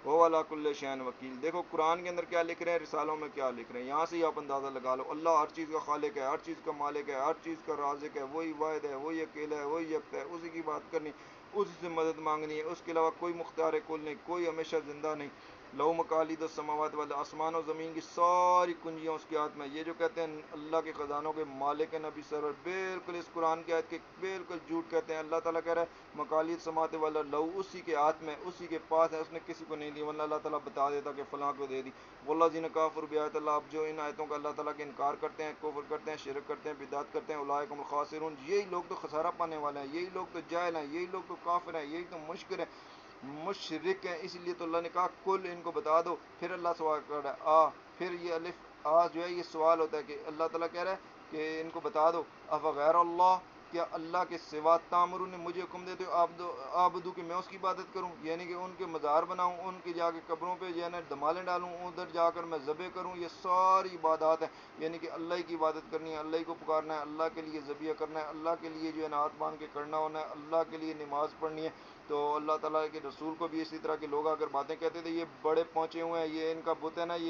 Speaker 1: وہ علی کل شیء وکیل۔ دیکھو قرآن کے اندر کیا لکھ رہے ہیں، رسالوں میں کیا لکھ رہے ہیں، یہاں سے ہی آپ اندازہ لگا لو، اللہ ہر چیز کا خالق ہے، ہر چیز کا مالک ہے، ہر چیز کا رازق ہے، وہی واحد ہے، وہی اکیلا ہے، وہی یکتا ہے، اسی کی بات کرنی، اسی سے مدد مانگنی ہے، اس کے علاوہ کوئی مختار کل نہیں، کوئی ہمیشہ زندہ نہیں، لو مقالید السماوات والارض، آسمان و زمین کی ساری کنجیاں اس کے ہاتھ میں، یہ جو کہتے ہیں اللہ کے خزانوں کے مالک ہیں نبی سرور، بالکل اس قرآن کی آیت کے بالکل جھوٹ کہتے ہیں، اللہ تعالیٰ کہہ رہا ہے مقالید السماوات والارض، لو، اسی کے ہاتھ میں، اسی کے پاس ہے، اس نے کسی کو نہیں دی، ورنہ اللہ تعالیٰ بتا دیتا کہ فلاں کو دے دی، والذین کفروا بآیات اللہ، اب جو ان آیتوں کا اللہ تعالیٰ کے انکار کرتے ہیں، کفر کرتے ہیں، شرک کرتے ہیں، بدعت کرتے ہیں، اولئک هم الخاسرون، یہی لوگ تو خسارہ پانے والے ہیں، یہی لوگ تو جاہل ہیں، یہی لوگ تو کافر ہیں، یہی تو مشرک ہیں، اس لیے تو اللہ نے کہا کل، ان کو بتا دو، پھر اللہ سوال کر رہا ہے پھر یہ الف جو ہے یہ سوال ہوتا ہے کہ اللہ تعالیٰ کہہ رہا ہے کہ ان کو بتا دو، افغیر اللہ، کیا اللہ کے سوا تامرون نے مجھے حکم دیتے ہو آبدو کہ میں اس کی عبادت کروں، یعنی کہ ان کے مزار بناؤں، ان کی جا کے قبروں پہ جو ہے نا دمالیں ڈالوں، ادھر جا کر میں ذبح کروں، یہ ساری عبادات ہیں، یعنی کہ اللہ ہی کی عبادت کرنی ہے، اللہ ہی کو پکارنا ہے، اللہ کے لیے ذبیحہ کرنا ہے، اللہ کے لیے جو ہے نا ہاتھ باندھ کے کرنا ہونا ہے، اللہ کے لیے نماز پڑھنی ہے۔ تو اللہ تعالیٰ کے رسول کو بھی اسی طرح کے لوگ اگر باتیں کہتے تھے یہ بڑے پہنچے ہوئے ہیں، یہ ان کا بت ہے نا، یہ